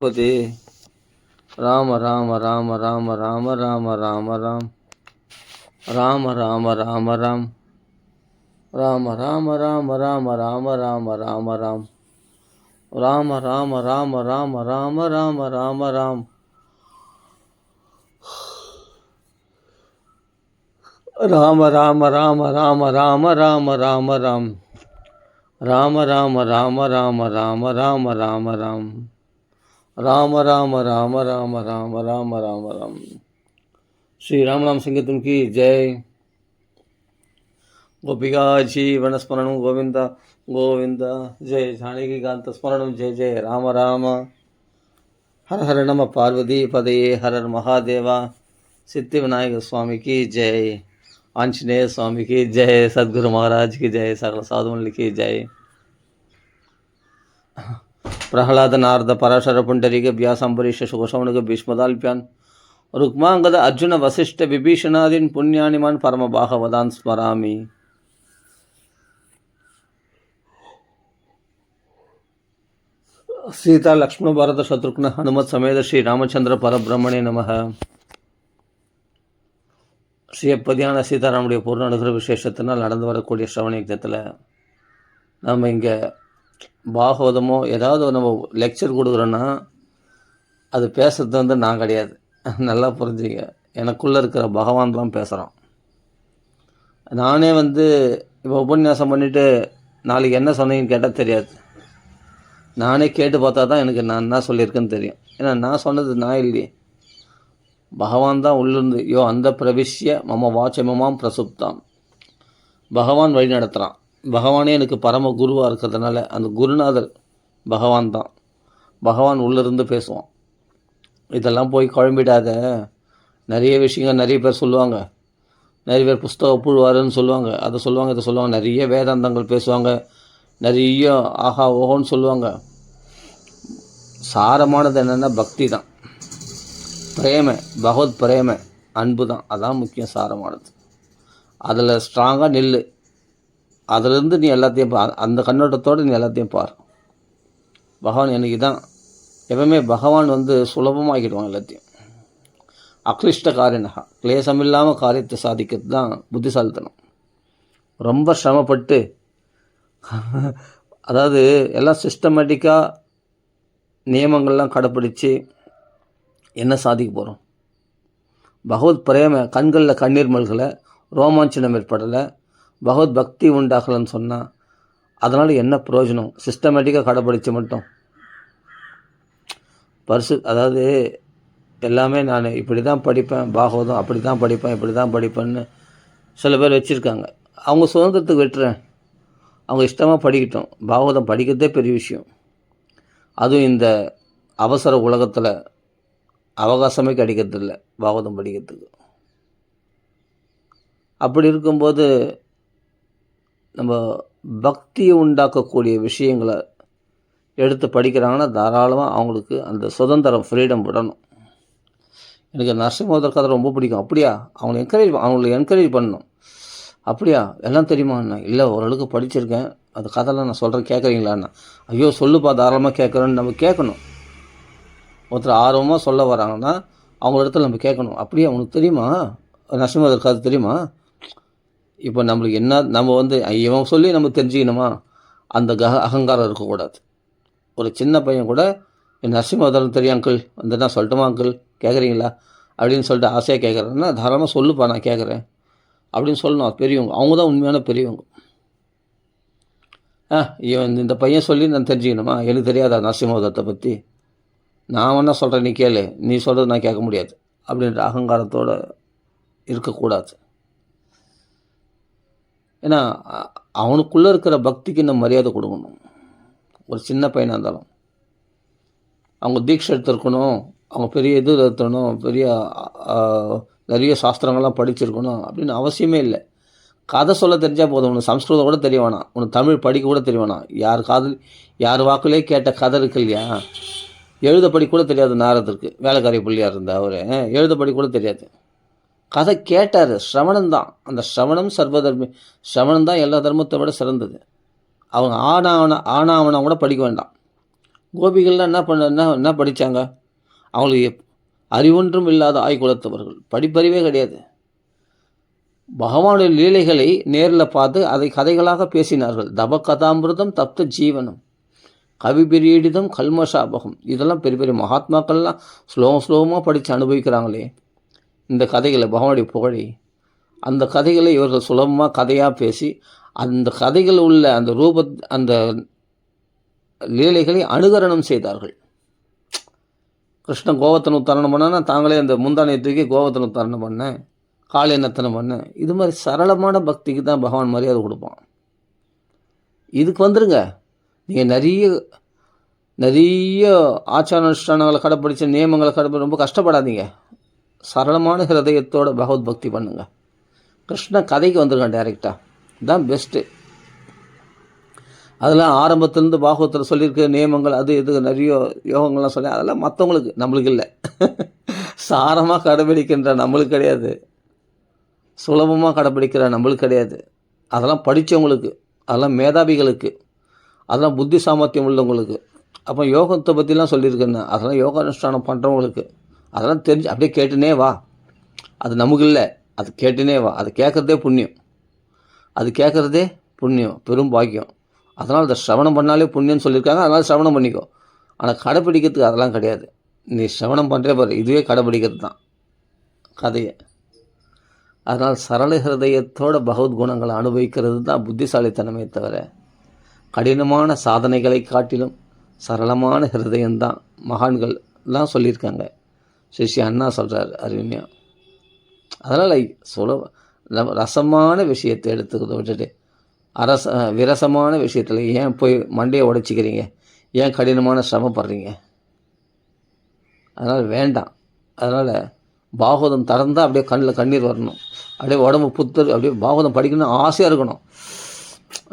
பதே ராம ராம ராம ராம ராம ராம ராம ராம் ராம ராம ராம ராம் ராம ராம ராம ராம ராம ராம ராம ராம் ராம ராம ராம ராம ராம ராம ராம ராம் ராம ராம ராம ராம ராம ராம ராம ராம் ராம ராம ராம ராம ராம ராம ராம ராம் ராம ராம ராம ராம ராம ராம ராம ராம். ஸ்ரீ ராமநாம சங்கீதம் கி ஜெய். गोपिका जीवन स्मरणं गोविंद गोविंद जय जानकी कांत स्मरणं जय जय राम राम. हर हर नम पार्वती पदये हर हर महादेवा. सिद्धि विनायक स्वामी की जय. आंजनेय स्वामी की जय. सद्गुरु महाराज की जय. सकल साधुओं की जय. प्रहलाद नारद पराशर पुंडरीक व्यास अंबरीष सुखशौनक भीष्मदाल्प्यान् रुक्मांगद अर्जुन वसिष्ठ विभीषणादीन् पुण्यानिमान् परम भागवतान् स्मरामि. सीता लक्ष्मण भरत शत्रुघ्न हनुमत समेत श्री रामचंद्र परब्रह्मणे நமः. ஸ்ரீயப்பதியான சீதாராமுடைய பூர்ண அனுகிரக விசேஷத்தினால் நடந்து வரக்கூடிய ஸ்ரவண யஜ்ஞத்தில் நம்ம இங்கே பாகவதமோ ஏதாவது நம்ம லெக்சர் கொடுக்குறோன்னா அது பேசுறது வந்து நான் கிடையாது. நல்லா புரிஞ்சுங்க. எனக்குள்ளே இருக்கிற பகவான் தான் பேசுகிறோம். நானே வந்து இப்போ உபன்யாசம் பண்ணிவிட்டு நாளைக்கு என்ன சொன்னீங்கன்னு கேட்டால் தெரியாது. நானே கேட்டு பார்த்தா தான் எனக்கு நான் என்ன சொல்லியிருக்கேன்னு தெரியும். ஏன்னா நான் சொன்னது நான் இல்லையே, பகவான் தான் உள்ளிருந்து யோ அந்த பிரவிஷ்ய மம வாச்சமமாம் பிரசுப்தாம். பகவான் வழி நடத்துகிறான். பகவானே எனக்கு பரம குருவாக இருக்கிறதுனால அந்த குருநாதர் பகவான் தான். பகவான் உள்ளிருந்து பேசுவான். இதெல்லாம் போய் குழம்பிடாத. நிறைய விஷயங்கள் நிறைய பேர் சொல்லுவாங்க. நிறைய பேர் புஸ்தகம் புழுவாருன்னு சொல்லுவாங்க, அதை சொல்லுவாங்க, இதை சொல்லுவாங்க. நிறைய வேதாந்தங்கள் பேசுவாங்க, நிறைய ஆஹா ஓஹோன்னு சொல்லுவாங்க. சாரமானது என்னென்னா பக்தி தான், பிரேம, பகவத் பிரேம, அன்பு தான். அதான் முக்கியம், சாரமானது. அதில் ஸ்ட்ராங்காக நில்லு. அதிலிருந்து நீ எல்லாத்தையும் பார். அந்த கண்ணோட்டத்தோடு நீ எல்லாத்தையும் பார். பகவான் எனக்கு தான் எப்பவுமே பகவான் வந்து சுலபமாகிடுவான் எல்லாத்தையும். அக்லிஷ்ட காரியனகா, கிளேசம் இல்லாமல் காரியத்தை சாதிக்கிறது தான் புத்திசாலித்தனம். ரொம்ப சிரமப்பட்டு அதாவது எல்லாம் சிஸ்டமேட்டிக்காக நியமங்கள்லாம் கடைப்பிடிச்சு என்ன சாதிக்க போகிறோம்? பகவத் பிரேம, கண்களில் கண்ணீர் மல்கலை, ரோமாஞ்சனம் ஏற்படலை, பகவத் பக்தி உண்டாகலைன்னு சொன்னால் அதனால் என்ன பிரயோஜனம்? சிஸ்டமேட்டிக்காக கடைப்பிடிச்சு மட்டும் அதாவது எல்லாமே நான் இப்படி தான் படிப்பேன், பாகவதம் அப்படி தான் படிப்பேன், இப்படி தான் படிப்பேன்னு சில பேர் வச்சுருக்காங்க. அவங்க சுதந்திரத்துக்கு விட்டுறேன், அவங்க இஷ்டமாக படிக்கட்டும். பாகவதம் படிக்கிறதே பெரிய விஷயம். அதுவும் இந்த அவசர உலகத்தில் அவகாசமே கிடைக்கிறதில்ல பாகவதம் படிக்கிறதுக்கு. அப்படி இருக்கும்போது நம்ம பக்தியை உண்டாக்கக்கூடிய விஷயங்களை எடுத்து படிக்கிறாங்கன்னா தாராளமாக அவங்களுக்கு அந்த சுதந்திரம், ஃப்ரீடம் விடணும். எனக்கு நரசிம்மோதர் கதை ரொம்ப பிடிக்கும். அப்படியா? அவங்களை என்கரேஜ் பண்ணணும். அப்படியா எல்லாம் தெரியுமாண்ணா? இல்லை, ஓரளவுக்கு படிச்சிருக்கேன், அந்த கதைலாம் நான் சொல்கிறேன், கேட்குறீங்களாண்ணா? ஐயோ சொல்லுப்பா, தாராளமாக கேட்குறேன்னு நம்ம கேட்கணும். ஒருத்தர் ஆர்வமாக சொல்ல வராங்கன்னா அவங்க இடத்துல நம்ம கேட்கணும். அப்படியே உனக்கு தெரியுமா நரசிம்மோதர் கதை தெரியுமா? இப்போ நம்மளுக்கு என்ன, நம்ம வந்து இவன் சொல்லி நம்ம தெரிஞ்சுக்கணுமா? அந்த அகங்காரம் இருக்கக்கூடாது. ஒரு சின்ன பையன் கூட நரசிம்மோதர் தெரியும் அங்கிள், வந்து நான் சொல்லட்டுமா அங்கிள், கேட்குறீங்களா அப்படின்னு சொல்லிட்டு ஆசையாக கேட்குறேன்னா தாராளமாக சொல்லுப்பா, நான் கேட்குறேன் அப்படின்னு சொல்லணும். அது பெரியவங்க, அவங்க தான் உண்மையான பெரியவங்க. இவன் இந்த பையன் சொல்லி நான் தெரிஞ்சுக்கணுமா? எனக்கு தெரியாதா நரசிம்மோதரத்தை பற்றி? நான் வேணா சொல்கிறேன், நீ கேளு, நீ சொல்கிறது நான் கேட்க முடியாது அப்படின்ற அகங்காரத்தோடு இருக்கக்கூடாது. ஏன்னா அவனுக்குள்ளே இருக்கிற பக்திக்கு நம்ம மரியாதை கொடுக்கணும். ஒரு சின்ன பையனாக இருந்தாலும் அவங்க தீட்சை எடுத்துருக்கணும், அவங்க பெரிய இது எடுத்துக்கணும், பெரிய நிறைய சாஸ்திரங்கள்லாம் படிச்சிருக்கணும் அப்படின்னு அவசியமே இல்லை. கதை சொல்ல தெரிஞ்சால் போதும். உனக்கு சம்ஸ்கிருதம் கூட தெரிய வேணாம், உனக்கு தமிழ் படிக்க கூட தெரிய வேணாம். யார் வாக்குலேயே கேட்ட கதை இருக்கு இல்லையா? எழுத படி கூட தெரியாது நாரதருக்கு, வேலைக்காரி பிள்ளையார் இருந்தால் அவர் எழுத படி கூட தெரியாது. கதை கேட்டார். சிரவணம் தான், அந்த சிரவணம் சர்வதர்மி, சிரவணம் தான் எல்லா தர்மத்தை விட சிறந்தது. அவங்க ஆனாவனம் கூட படிக்க வேண்டாம், கோபிகள்லாம் என்ன படித்தாங்க? அவங்களுக்கு அறிவொன்றும் இல்லாத ஆய்குலத்தவர்கள், படிப்பறிவே கிடையாது. பகவானுடைய லீலைகளை நேரில் பார்த்து அதை கதைகளாக பேசினார்கள். தப கதாமிருதம் தப்த ஜீவனம், கவி பிரியடிதம் கல்மஷாபகம். இதெல்லாம் பெரிய பெரிய மகாத்மாக்கள்லாம் ஸ்லோகமாக படித்து அனுபவிக்கிறாங்களே இந்த கதைகளை, பகவானுடைய புகழை. அந்த கதைகளை இவர்கள் சுலபமாக கதையாக பேசி அந்த கதைகள் உள்ள அந்த அந்த லீலைகளை அனுகரணம் செய்தார்கள். கிருஷ்ணன் கோவர்த்தன உத்தாரணம் பண்ணான்னா தாங்களே அந்த முந்தானையை தூக்கி கோவர்த்தன உத்தாரணம் பண்ணேன், காளி நர்த்தனம் பண்ணேன். இது மாதிரி சரளமான பக்திக்கு தான் பகவான் மரியாதை கொடுப்பான். இதுக்கு வந்துருங்க. நீங்கள் நிறைய ஆச்சார அனுஷ்டானங்களை கடைப்பிடிச்ச நியமங்களை கடைப்பிடி ரொம்ப கஷ்டப்படாதீங்க. சரளமான ஹிருதயத்தோட பகவத் பக்தி பண்ணுங்கள். கிருஷ்ண கதைக்கு வந்துருங்க டைரெக்டாக, இதுதான் பெஸ்ட்டு. அதெல்லாம் ஆரம்பத்துலேருந்து பாகவத்தில் சொல்லியிருக்க நியமங்கள் அது இது நிறைய யோகங்கள்லாம் சொல்லி அதெல்லாம் மற்றவங்களுக்கு, நம்மளுக்கு இல்லை. சாரமாக கடைபிடிக்கின்ற நம்மளுக்கு கிடையாது, சுலபமாக கடைபிடிக்கிற நம்மளுக்கு கிடையாது. அதெல்லாம் படித்தவங்களுக்கு, அதெல்லாம் மேதாவிகளுக்கு, அதெல்லாம் புத்தி சாமர்த்தியம் உள்ளவங்களுக்கு. அப்போ யோகத்தை பற்றிலாம் சொல்லியிருக்கேன்னு அதெல்லாம் யோக அனுஷ்டானம் பண்ணுறவங்களுக்கு. அதெல்லாம் தெரிஞ்சு அப்படியே கேட்டுனே வா. அது நமக்கு இல்லை, அது கேட்டுனே வா. அது கேட்குறதே புண்ணியம், அது கேட்குறதே புண்ணியம், பெரும் பாக்கியம். அதனால் அதை சிரவணம் பண்ணாலே புண்ணியம்னு சொல்லியிருக்காங்க. அதனால் சிரவணம் பண்ணிக்கோ. ஆனால் கடைப்பிடிக்கிறதுக்கு அதெல்லாம் கிடையாது. நீ சிரவணம் பண்ணுறே பாரு, இதுவே கடைப்பிடிக்கிறது தான் கதையை. அதனால் சரள ஹிருதயத்தோட பகவத் குணங்களை அனுபவிக்கிறது தான் புத்திசாலித்தனமே தவிர கடினமான சாதனைகளை காட்டிலும் சரளமான ஹிருதயம்தான் மகான்கள்லாம் சொல்லியிருக்காங்க. ஸ்ரீ அண்ணா சொல்கிறார் அறிவினியா. அதனால் ரசமான விஷயத்தை எடுத்துக்கிறத விட்டுட்டு விரசமான விஷயத்தில் ஏன் போய் மண்டையை உடைச்சிக்கிறீங்க? ஏன் கடினமான சிரமப்படுறீங்க? அதனால் வேண்டாம். அதனால் பாகவதம் திறந்தால் அப்படியே கண்ணில் கண்ணீர் வரணும், அப்படியே உடம்பு புத்தர், அப்படியே பாகவதம் படிக்கணும்னு ஆசையாக இருக்கணும்.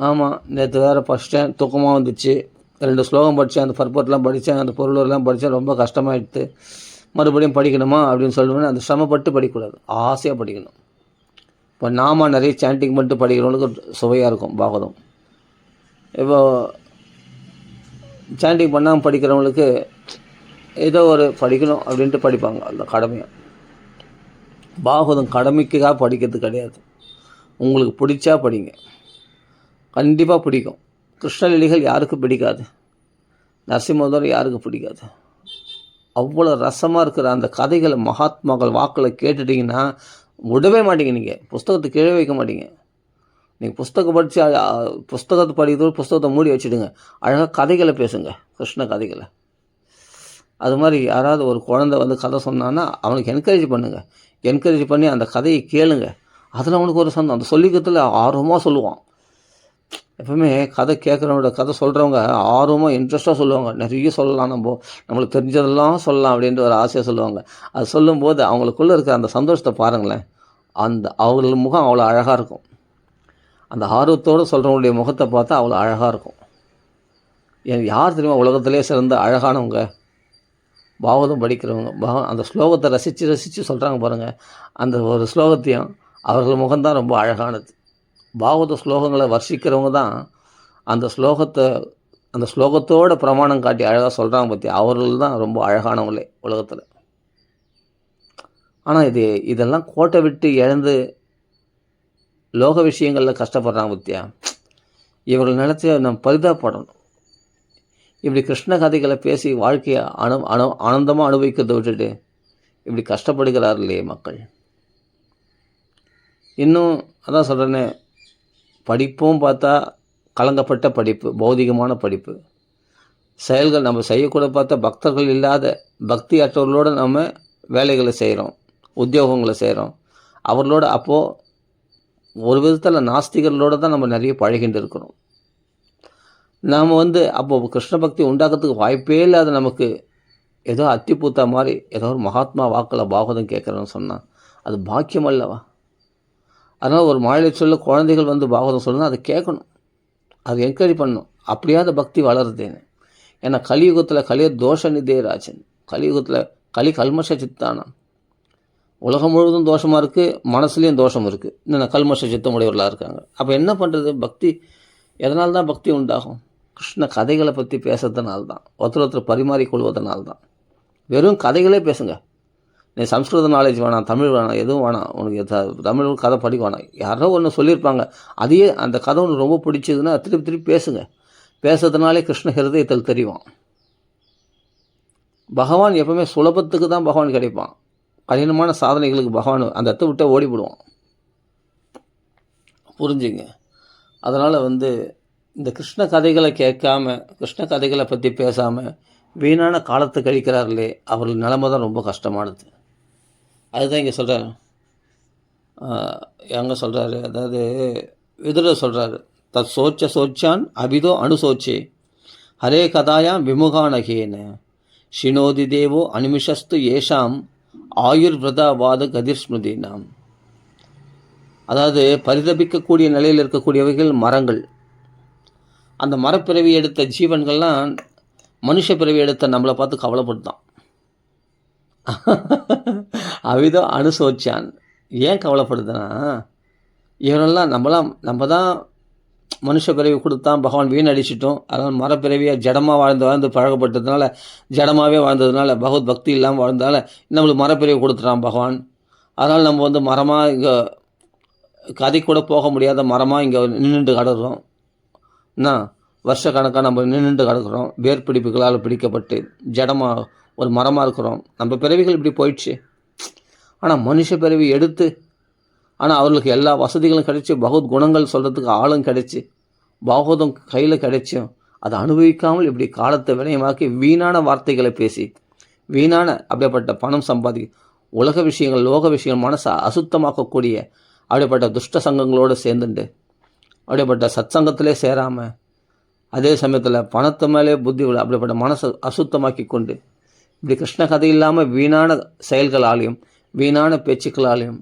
ஆமாம், நேற்று வேறு படித்தேன், தூக்கமாக வந்துச்சு, 2 ஸ்லோகம் படித்தேன், அந்த பர்பட்லாம் படித்தேன், அந்த பொருளெல்லாம் படித்தேன், ரொம்ப கஷ்டமாயிடுது, மறுபடியும் படிக்கணுமா அப்படின்னு சொல்லுவேன். அந்த சிரமப்பட்டு படிக்கக்கூடாது, ஆசையாக படிக்கணும். இப்போ நாம நிறைய சாண்டிங் பண்ணிட்டு படிக்கிறவங்களுக்கு சுவையாக இருக்கும் பாகவதம். இப்போ சாண்டிங் பண்ணாமல் படிக்கிறவங்களுக்கு ஏதோ ஒரு படிக்கணும் அப்படின்ட்டு படிப்பாங்க, அந்த கடமையாக. பாகவதம் கடமைக்காக படிக்கிறது கிடையாது. உங்களுக்கு பிடிச்சா படிங்க, கண்டிப்பாக பிடிக்கும். கிருஷ்ணலீலைகள் யாருக்கு பிடிக்காது? நரசிம்மதர் யாருக்கு பிடிக்காது? அவ்வளோ ரசமாக இருக்கிற அந்த கதைகளை மகாத்மாக்கள் வாக்கில் கேட்டுட்டிங்கன்னா விடவே மாட்டீங்க. நீங்கள் புஸ்தகத்தை கீழே வைக்க மாட்டீங்க. நீங்கள் புஸ்தகம் படித்து புஸ்தகத்தை படிக்கிறதோடு புஸ்தகத்தை மூடி வச்சுடுங்க. அழகாக கதைகளை பேசுங்க, கிருஷ்ண கதைகளை. அது மாதிரி யாராவது ஒரு குழந்தை வந்து கதை சொன்னான்னா அவனுக்கு என்கரேஜ் பண்ணுங்கள். என்கரேஜ் பண்ணி அந்த கதையை கேளுங்க. அதில் அவனுக்கு ஒரு சந்தோஷம். அந்த சொல்லிக்கிறதுல ஆர்வமாக சொல்லுவான். எப்பவுமே கதை கேட்குறவங்களோட, கதை சொல்கிறவங்க ஆர்வமாக இன்ட்ரெஸ்ட்டாக சொல்லுவாங்க. நிறைய சொல்லலாம், நம்மளுக்கு தெரிஞ்சதெல்லாம் சொல்லலாம் அப்படின்ட்டு ஒரு ஆசையாக சொல்லுவாங்க. அது சொல்லும்போது அவங்களுக்குள்ளே இருக்கிற அந்த சந்தோஷத்தை பாருங்களேன். அவங்கள முகம் அவ்வளோ அழகாக இருக்கும். அந்த ஆர்வத்தோடு சொல்கிறவங்களுடைய முகத்தை பார்த்தா அவ்வளோ அழகாக இருக்கும். யார் தெரியுமா உலகத்திலே சிறந்த அழகானவங்க? பாகவதம் படிக்கிறவங்க. அந்த ஸ்லோகத்தை ரசித்து சொல்கிறாங்க பாருங்கள். அந்த ஒரு ஸ்லோகத்தையும் அவர்கள் முகம்தான் ரொம்ப அழகானது. பாகவத ஸ்லோகங்களை வர்ஷிக்கிறவங்க தான் அந்த ஸ்லோகத்தோட பிரமாணம் காட்டி அழகாக சொல்கிறாங்க பற்றி, அவர்கள் தான் ரொம்ப அழகானவங்களே உலகத்தில். ஆனால் இதெல்லாம் கோட்டை விட்டு இழந்து லோக விஷயங்களில் கஷ்டப்படுறாங்க பற்றியா? இவர்கள் நினச்சி நம்ம பரிதாபப்படணும். இப்படி கிருஷ்ண கதைகளை பேசி வாழ்க்கையை ஆனந்தமாக அனுபவிக்கிறத விட்டுட்டு இப்படி கஷ்டப்படுகிறார் இல்லையே மக்கள். இன்னும் அதான் சொல்கிறேன்னே, படிப்பும் பார்த்தா கலங்கப்பட்ட படிப்பு, பௌதிகமான படிப்பு. செயல்கள் நம்ம செய்யக்கூட பார்த்தா பக்தர்கள் இல்லாத பக்தி அற்றவர்களோடு நம்ம வேலைகளை செய்கிறோம், உத்தியோகங்களை செய்கிறோம். அவர்களோட அப்போது ஒரு விதத்தில் நாஸ்திகர்களோடு தான் நம்ம நிறைய பழகிட்டு இருக்கிறோம். நாம் அப்போது கிருஷ்ண பக்தி உண்டாக்கிறதுக்கு வாய்ப்பே இல்லாத நமக்கு ஏதோ அத்திப்பூத்தா மாதிரி ஏதோ ஒரு மகாத்மா வாக்கில் பாகவதம் கேட்குறேன்னு சொன்னால் அது பாக்கியம் அல்லவா? அதனால் ஒரு மாநில சொல்ல குழந்தைகள் பாகவதம் சொல்லணும், அதை கேட்கணும், அது என்கரேஜ் பண்ணணும். அப்படியாவது பக்தி வளருதேன்னு. ஏன்னா கலியுகத்தில் கலிய தோஷ நிதேராஜன், கலியுகத்தில் கல்மஷ சித்தானம். உலகம் முழுவதும் தோஷமாக இருக்குது, மனசுலேயும் தோஷம் இருக்குது. இன்னும் கல்மஷ சித்தம் உடையவர்களாக இருக்காங்க. அப்போ என்ன பண்ணுறது? பக்தி எதனால்தான் பக்தி உண்டாகும்? கிருஷ்ண கதைகளை பற்றி பேசுறதுனால தான், ஒருத்தர் பரிமாறிக்கொள்வதனால தான். வெறும் கதைகளே பேசுங்க. நீ சம்ஸ்கிருத நாலேஜ் வேணாம், தமிழ் வேணாம், எதுவும் வேணாம், உனக்கு தமிழ் கதை படிக்க வேணாம். யாரோ ஒன்று சொல்லியிருப்பாங்க, அதையே அந்த கதை உனக்கு ரொம்ப பிடிச்சதுன்னா திருப்பி திருப்பி பேசுங்க. பேசுறதுனாலே கிருஷ்ண ஹிருதயத்தில் தெரியும். பகவான் எப்பவுமே சுலபத்துக்கு தான் பகவான் கிடைப்பான். கடினமான சாதனைகளுக்கு பகவான் அந்த இடத்த விட்டே ஓடிவிடுவான். புரிஞ்சுங்க. அதனால் இந்த கிருஷ்ண கதைகளை கேட்காம, கிருஷ்ண கதைகளை பற்றி பேசாமல் வீணான காலத்தை கழிக்கிறார்களே, அவர்கள் நிலைமை தான் ரொம்ப கஷ்டமானது. அதுதான் இங்கே சொல்கிறார். எங்கே சொல்கிறாரு, அதாவது விதுரர் சொல்கிறாரு, தத் சோச்சான் அபிதோ அனுசோச்சே ஹரே கதாயாம் விமுகானகேன ஷினோதி தேவோ அனிமிஷஸ்து ஏஷாம் ஆயுர்விரதாவாத கதிர்ஸ்மிருதினாம். அதாவது பரிதபிக்கக்கூடிய நிலையில் இருக்கக்கூடியவைகள் மரங்கள். அந்த மரப்பிறவி எடுத்த ஜீவன்கள்லாம் மனுஷ பிறவி எடுத்த நம்மளை பார்த்து கவலைப்படுத்தான். அவிதோ அனுசோச்சான். ஏன் கவலைப்படுதுன்னா, இவரெல்லாம் நம்ம தான் மனுஷ பிறவி கொடுத்தான், பகவான் வீணடிச்சிட்டோம். அதனால் மரப்பிறவியாக ஜடமாக வாழ்ந்து பழகப்பட்டதுனால, ஜடமாகவே வாழ்ந்ததுனால, பகவத் பக்தி இல்லாமல் வாழ்ந்ததால் நம்மளுக்கு மரப்பிறவி கொடுத்துட்டான் பகவான். அதனால் நம்ம மரமாக இங்கே கதை கூட போக முடியாத மரமாக இங்கே நின்றுட்டு கிடக்கிறோம். என்ன வருஷக்கணக்காக நம்ம நின்றுட்டு கிடக்கிறோம். வேர்பிடிப்புகளால் பிடிக்கப்பட்டு ஜடமாக ஒரு மரமாக இருக்கிறோம். நம்ம பிறவிகள் இப்படி போயிடுச்சு. ஆனால் மனுஷ பிறவி எடுத்து, ஆனால் அவர்களுக்கு எல்லா வசதிகளும் கிடைச்சி, பகவத் குணங்கள் சொல்கிறதுக்கு ஆளும் கிடைச்சி, பாகவதம் கையில் கிடைச்சும் அதை அனுபவிக்காமல் இப்படி காலத்தை வினயமாக்கி வீணான வார்த்தைகளை பேசி, வீணான அப்படிப்பட்ட பணம் சம்பாதி, உலக விஷயங்கள், லோக விஷயங்கள், மனசை அசுத்தமாக்கக்கூடிய அப்படிப்பட்ட துஷ்ட சங்கங்களோடு சேர்ந்துட்டு, அப்படிப்பட்ட சத் சங்கத்திலே சேராமல், அதே சமயத்தில் பணத்து மேலே புத்தி விட அப்படிப்பட்ட மனசை அசுத்தமாக்கி கொண்டு, இப்படி கிருஷ்ண கதை இல்லாமல் வீணான செயல்களாலையும் வீணான பேச்சுக்களாலையும்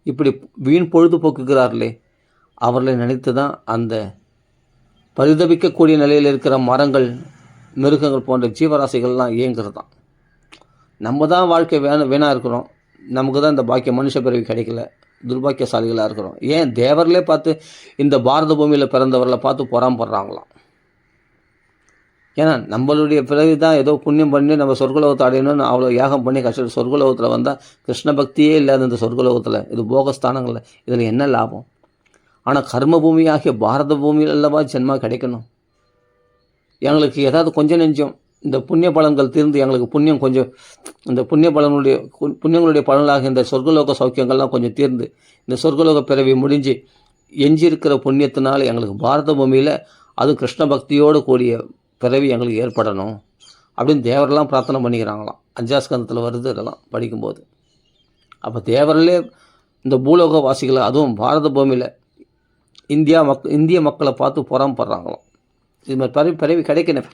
இப்படி வீண் பொழுதுபோக்குகிறார்களே, அவர்களை நினைத்து தான் அந்த பரிதபிக்கக்கூடிய நிலையில் இருக்கிற மரங்கள், மிருகங்கள் போன்ற ஜீவராசிகள்லாம் இயங்குறது தான். நம்ம தான் வாழ்க்கை வீணாக இருக்கிறோம். நமக்கு தான் இந்த பாக்கியம் மனுஷ பிறவி கிடைக்கல, துர்பாக்கியசாலிகளாக இருக்கிறோம். ஏன் தேவர்களே பார்த்து இந்த பாரத பூமியில் பிறந்தவர்களை பார்த்து பொறாமப்படுறாங்களாம். ஏன்னா நம்மளுடைய பிறகு தான் ஏதோ புண்ணியம் பண்ணி நம்ம சொர்க்கலோகத்தை அடையணும்னு அவ்வளோ யாகம் பண்ணி கஷ்டம் சொர்க்கலோகத்தில் வந்தால் கிருஷ்ண பக்தியே இல்லாத இந்த சொர்க்கலோகத்தில், இது போகஸ்தானங்களில் இதில் என்ன லாபம்? ஆனால் கர்ம பூமியாகிய பாரத பூமியில் அல்லவா ஜென்மா கிடைக்கணும். எங்களுக்கு ஏதாவது கொஞ்சம் நெஞ்சம் இந்த புண்ணிய பலன்கள் தீர்ந்து எங்களுக்கு புண்ணியம் கொஞ்சம், இந்த புண்ணியங்களுடைய பலன்களாக இந்த சொர்க்கலோக சௌக்கியங்கள்லாம் கொஞ்சம் தீர்ந்து, இந்த சொர்க்கலோக பிறவி முடிஞ்சு எஞ்சியிருக்கிற புண்ணியத்தினால் எங்களுக்கு பாரத பூமியில் அதுவும் கிருஷ்ண பக்தியோடு கூடிய பிறவி எங்களுக்கு ஏற்படணும் அப்படின்னு தேவரெல்லாம் பிரார்த்தனை பண்ணிக்கிறாங்களாம். 5ஆம் ஸ்கந்தத்தில் வருது இதெல்லாம் படிக்கும்போது. அப்போ தேவர்களே இந்த பூலோக வாசிகளை, அதுவும் பாரத பூமியில் இந்திய மக்களை பார்த்து பொறாமப்படுறாங்களாம். இது மாதிரி பிறவி கிடைக்கணும்.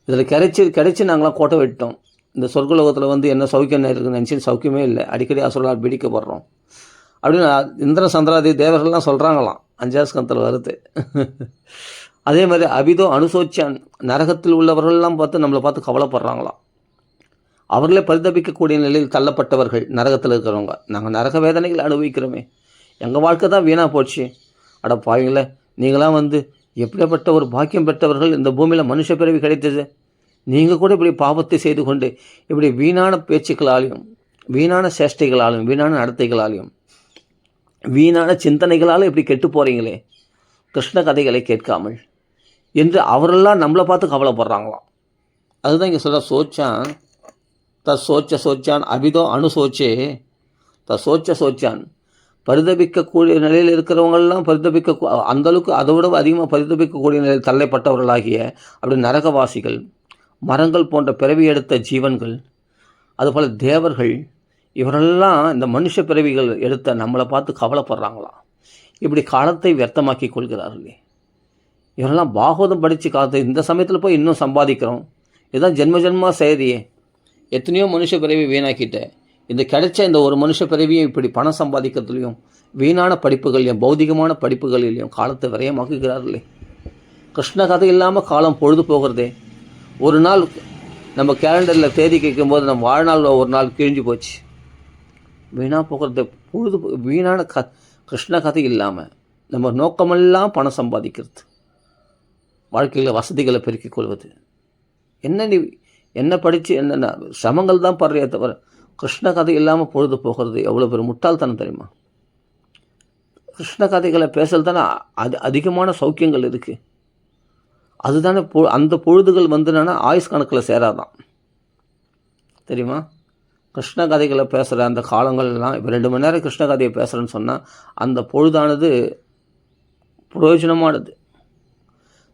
இதில் கிடைச்சி நாங்களாம் கோட்டை விட்டோம். இந்த சொர்க்கலோகத்தில் என்ன சௌக்கியம் இருக்குன்னு நினச்சி சௌக்கியமே இல்லை, அடிக்கடி அசுரலால் பிடிக்கப்படுறோம் அப்படின்னு இந்திர சந்திராதி தேவர்கள்லாம் சொல்கிறாங்களாம். 5ஆம் ஸ்கந்தத்தில் வருது. அதே மாதிரி அபிதோ அனுசோச்சான், நரகத்தில் உள்ளவர்கள்லாம் பார்த்து நம்மளை பார்த்து கவலைப்படுறாங்களாம். அவர்களே பரிதபிக்கக்கூடிய நிலையில் தள்ளப்பட்டவர்கள் நரகத்தில் இருக்கிறவங்க. நாங்கள் நரக வேதனைகள் அனுபவிக்கிறோமே, எங்கள் வாழ்க்கை தான் வீணாக போச்சு. அட பாவீங்களே, நீங்களாம் எப்படிப்பட்ட ஒரு பாக்கியம் பெற்றவர்கள், இந்த பூமியில் மனுஷ பிறவி கிடைத்தது. நீங்கள் கூட இப்படி பாவத்தை செய்து கொண்டு இப்படி வீணான பேச்சுக்களாலையும் வீணான சேஷ்டைகளாலும் வீணான நடத்தைகளாலையும் வீணான சிந்தனைகளாலும் இப்படி கெட்டு போகிறீங்களே கிருஷ்ண கதைகளை கேட்காமல் என்று அவரெல்லாம் நம்மளை பார்த்து கவலைப்படுறாங்களாம். அதுதான் இங்கே சொல்கிற சோச்சான் சோச்சான் அபிதோ அனுசோச்சே சோச்சான். பரிதபிக்கக்கூடிய நிலையில் இருக்கிறவங்கெல்லாம் அந்தளவுக்கு அதை விட அதிகமாக பரிதபிக்கக்கூடிய நிலையில் தள்ளப்பட்டவர்களாகிய அப்படி நரகவாசிகள், மரங்கள் போன்ற பிறவி எடுத்த ஜீவன்கள், அதுபோல் தேவர்கள், இவரெல்லாம் இந்த மனுஷ பிறவிகள் எடுத்த நம்மளை பார்த்து கவலைப்படுறாங்களாம். இப்படி காலத்தை வியர்த்தமாக்கி கொள்கிறார்களே. இவரெல்லாம் பாகவதம் படித்து காலத்தை இந்த சமயத்தில் போய் இன்னும் சம்பாதிக்கிறோம். இதுதான் ஜென்ம செய்தியே. எத்தனையோ மனுஷ பிறவி வீணாக்கிட்ட இந்த கிடைச்ச இந்த ஒரு மனுஷ பிறவியும் இப்படி பணம் சம்பாதிக்கிறதுலையும் வீணான படிப்புகளையும் பௌதிகமான படிப்புகளிலையும் காலத்தை விரயமாக்குகிறார்களே. கிருஷ்ண கதை இல்லாமல் காலம் பொழுது போகிறதே. ஒரு நாள் நம்ம கேலண்டரில் தேதி கேட்கும்போது நம்ம வாழ்நாள் ஒரு நாள் கிழிஞ்சு போச்சு. வீணாக போகிறது பொழுது வீணான கிருஷ்ண கதை இல்லாமல் நம்ம நோக்கமெல்லாம் பணம் சம்பாதிக்கிறது. வாழ்க்கையில் வசதிகளை பெருக்கிக் கொள்வது. நீ என்ன படித்து என்னென்ன சிரமங்கள் தான் படுறியே தவிர கிருஷ்ண கதை இல்லாமல் பொழுது போகிறது எவ்வளோ பெரிய முட்டாள்தனம் தெரியுமா? கிருஷ்ண கதைகளை பேசுறது தானே அதிகமான சௌக்கியங்கள் இருக்குது. அதுதானே அந்த பொழுதுகள் வந்துனா ஆயுஷ் கணக்கில் சேராதான் தெரியுமா? கிருஷ்ண கதைகளை பேசுகிற அந்த காலங்கள்லாம் இப்போ 2 மணி நேரம் கிருஷ்ண கதையை பேசுகிறேன்னு சொன்னால் அந்த பொழுதானது பிரயோஜனமானது.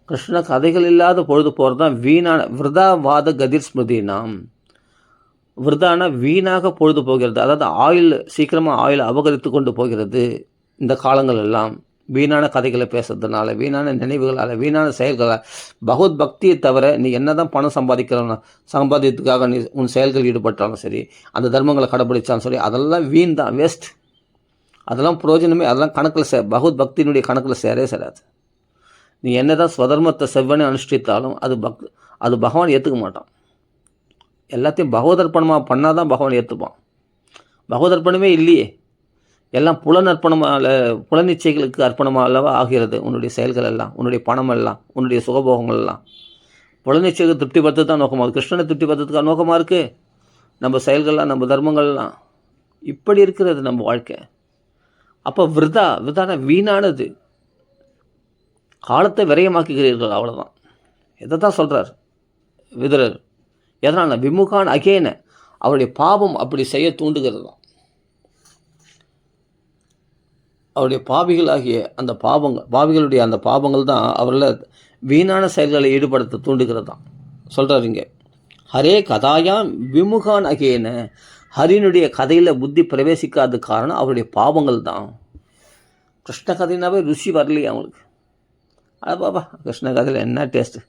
கிருஷ்ண கதைகள் இல்லாத பொழுது போகிறது தான் வீணான விரதாவாத கதிர் ஸ்மிருதினாம். விரதான வீணாக பொழுது போகிறது. அதாவது சீக்கிரமாக ஆயுள் அபகரித்து கொண்டு போகிறது. இந்த காலங்கள் எல்லாம் வீணான கதைகளை பேசுறதுனால, வீணான நினைவுகளால், வீணான செயல்களால். பகவத் பக்தியை தவிர நீ என்ன தான் பணம் சம்பாதிக்கிறதுக்காக நீ உன் செயல்கள் ஈடுபட்டாலும் சரி, அந்த தர்மங்களை கடைப்பிடிச்சாலும் சரி, அதெல்லாம் வீண் தான், வேஸ்ட். அதெல்லாம் பிரயோஜனமே, அதெல்லாம் கணக்கில் பகவத் பக்தியினுடைய கணக்கில் சேராது. நீ என்ன தான் ஸ்வதர்மத்தை செவ்வனே அனுஷ்டித்தாலும் அது பகவான் ஏற்றுக்க மாட்டான். எல்லாத்தையும் பகவதர்ப்பணமாக பண்ணால் தான் பகவான் ஏற்றுப்பான். பகவதர்ப்பணமே இல்லையே, எல்லாம் புலனிச்சைகளுக்கு அர்ப்பணமாக அல்லவா ஆகிறது. உன்னுடைய செயல்கள் எல்லாம், உன்னுடைய பணம் எல்லாம், உன்னுடைய சுகபோகங்கள் எல்லாம் புலனிச்சைகளை திருப்திப்படுத்த தான் நோக்கமாக, கிருஷ்ணனை திருப்திப்படுத்துறதுக்காக நோக்கமாக இருக்குது. நம்ம செயல்கள்லாம், நம்ம தர்மங்கள்லாம் இப்படி இருக்கிறது நம்ம வாழ்க்கை. அப்போ விரதான வீணானது, காலத்தை விரயமாக்குகிறீர்கள், அவ்வளோதான். எதை தான் சொல்கிறார் விதுரர். எதனால்? விமுகான் அகேன, அவருடைய பாவம் அப்படி செய்ய தூண்டுகிறது தான். அவருடைய பாவிகளுடைய அந்த பாவங்கள் தான் அவர்களை வீணான செயல்களை ஈடுபடுத்த தூண்டுகிறது தான் சொல்கிறார் இங்கே. ஹரே கதாயாம் விமுகான் அகேன, ஹரினுடைய கதையில் புத்தி பிரவேசிக்காத காரணம் அவருடைய பாவங்கள் தான். கிருஷ்ண கதைனாவே ருசி வரலையே அவங்களுக்கு. பாபா கிருஷ்ண கதையில் என்ன டேஸ்ட்டு,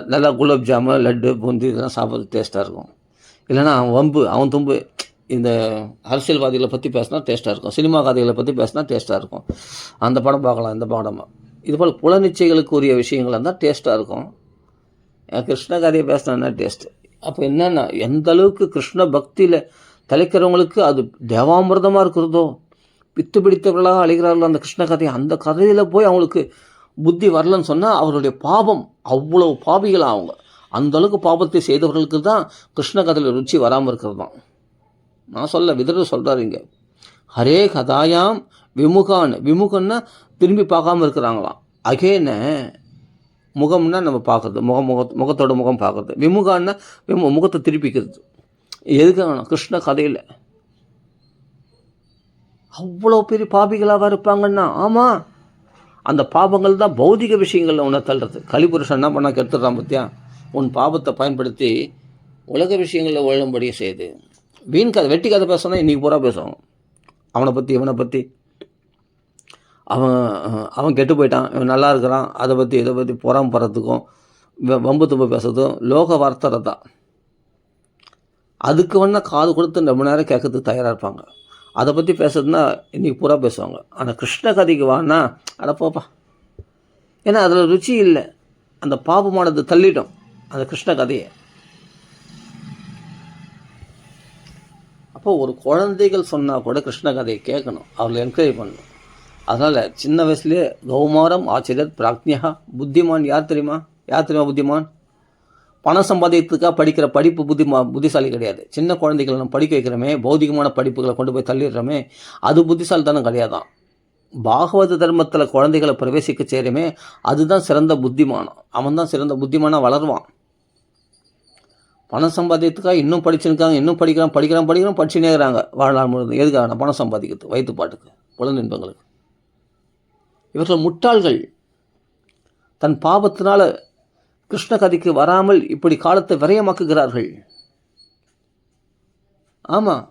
நல்லா குலாப் ஜாமுன், லட்டு, பூந்தி இதெல்லாம் சாப்பிட்றது டேஸ்ட்டாக இருக்கும். இல்லைனா அவன் தும்பு இந்த அரசியல்வாதிகளை பற்றி பேசினா டேஸ்ட்டாக இருக்கும், சினிமா கதைகளை பற்றி பேசினா டேஸ்ட்டாக இருக்கும். அந்த படம் பார்க்கலாம், இந்த படம். இதுபோல் புலனிச்சைகளுக்கு உரிய விஷயங்கள் இருந்தால் டேஸ்ட்டாக இருக்கும். கிருஷ்ண கதையை பேசினா என்ன டேஸ்ட்டு? அப்போ என்னென்னா, எந்த அளவுக்கு கிருஷ்ண பக்தியில் தலைக்கிறவங்களுக்கு அது தேவாமிர்தமாக இருக்கிறதோ, பித்து பிடித்தவர்களாக அழைகிறார்கள் அந்த கிருஷ்ண கதையை. அந்த கதையில் போய் அவங்களுக்கு புத்தி வரலன்னு சொன்னால் அவருடைய பாவம், அவ்வளோ பாவிகளாக அவங்க. அந்தளவுக்கு பாவத்தை செய்தவர்களுக்கு தான் கிருஷ்ண கதையில் ருச்சி வராமல் இருக்கிறது தான். நான் விதர் சொல்கிறார் இங்கே. ஹரே கதாயாம் விமுகன்னா திரும்பி பார்க்காம இருக்கிறாங்களாம். அகேன முகம்னா நம்ம பார்க்குறது, முகத்தோட முகம் பார்க்குறது. விமுகான்னா முகத்தை திருப்பிக்கிறது. எதுக்காக? கிருஷ்ண கதையில் அவ்வளோ பெரிய பாபிகளாக இருப்பாங்கன்னா, ஆமாம், அந்த பாபங்கள் தான் பௌதிக விஷயங்களில் உன்னை தள்ளுறது. கலிபுருஷன் என்ன பண்ணால் கெடுத்துடுறான் பற்றியா? உன் பாபத்தை பயன்படுத்தி உலக விஷயங்களில் ஒழுங்கும்படியே செய்யுது. வீண் கதை, வெட்டி கதை பேசணும். இன்றைக்கி பூரா பேசுவாங்க அவனை பற்றி, இவனை பற்றி. அவன் கெட்டு போயிட்டான், இவன் நல்லா இருக்கிறான், அதை பற்றி இதை பற்றி புறம் போகிறதுக்கும் வம்பு தும்பு பேசுறதும் லோக வார்த்தை தான். அதுக்கு காது கொடுத்து ரொம்ப நேரம் கேட்கறதுக்கு தயாராக இருப்பாங்க. அதை பற்றி பேசுறதுன்னா இன்றைக்கி பூரா பேசுவாங்க. ஆனால் கிருஷ்ண கதைக்கு வான்னா அடப்போப்பா, ஏன்னா அதில் ருச்சி இல்லை. அந்த பாபமானது தள்ளிடும் அந்த கிருஷ்ண கதையை. அப்போ ஒரு குழந்தைகள் சொன்னால் கூட கிருஷ்ண கதையை கேட்கணும், அவர்களை என்கரேஜ் பண்ணணும். அதனால் சின்ன வயசுலேயே கௌமாரம் ஆச்சரியத் பிராக்ஞா, புத்திமான் யார் தெரியுமா புத்திமான்? பணம் சம்பாதிக்கிறதுக்காக படிக்கிற படிப்பு புத்திசாலி கிடையாது. சின்ன குழந்தைகளை நம்ம படிக்க வைக்கிறோமே, பௌதிகமான படிப்புகளை கொண்டு போய் தள்ளிடுறோமே, அது புத்திசாலித்தனம் கிடையாதான். பாகவத தர்மத்தில் குழந்தைகளை பிரவேசிக்க செய்கிறோமே, அதுதான் சிறந்த புத்திமானம். அவன் தான் சிறந்த புத்திமானாக வளருவான். பணம் சம்பாதிக்கிறதுக்காக இன்னும் படிச்சுருக்காங்க, இன்னும் படிக்கிறான் படிச்சுனே இருக்கிறாங்க வாழ்நாள் முழுவதும். எதுக்காக? பணம் சம்பாதிக்கிறது, வயிற்றுப்பாட்டுக்கு, புலனின்பங்களுக்கு. இவர்கள் முட்டாள்கள். தன் பாவத்தினால கிருஷ்ண கதைக்கு வராமல் இப்படி காலத்தை விரயமாக்குகிறார்கள். ஆமாம்,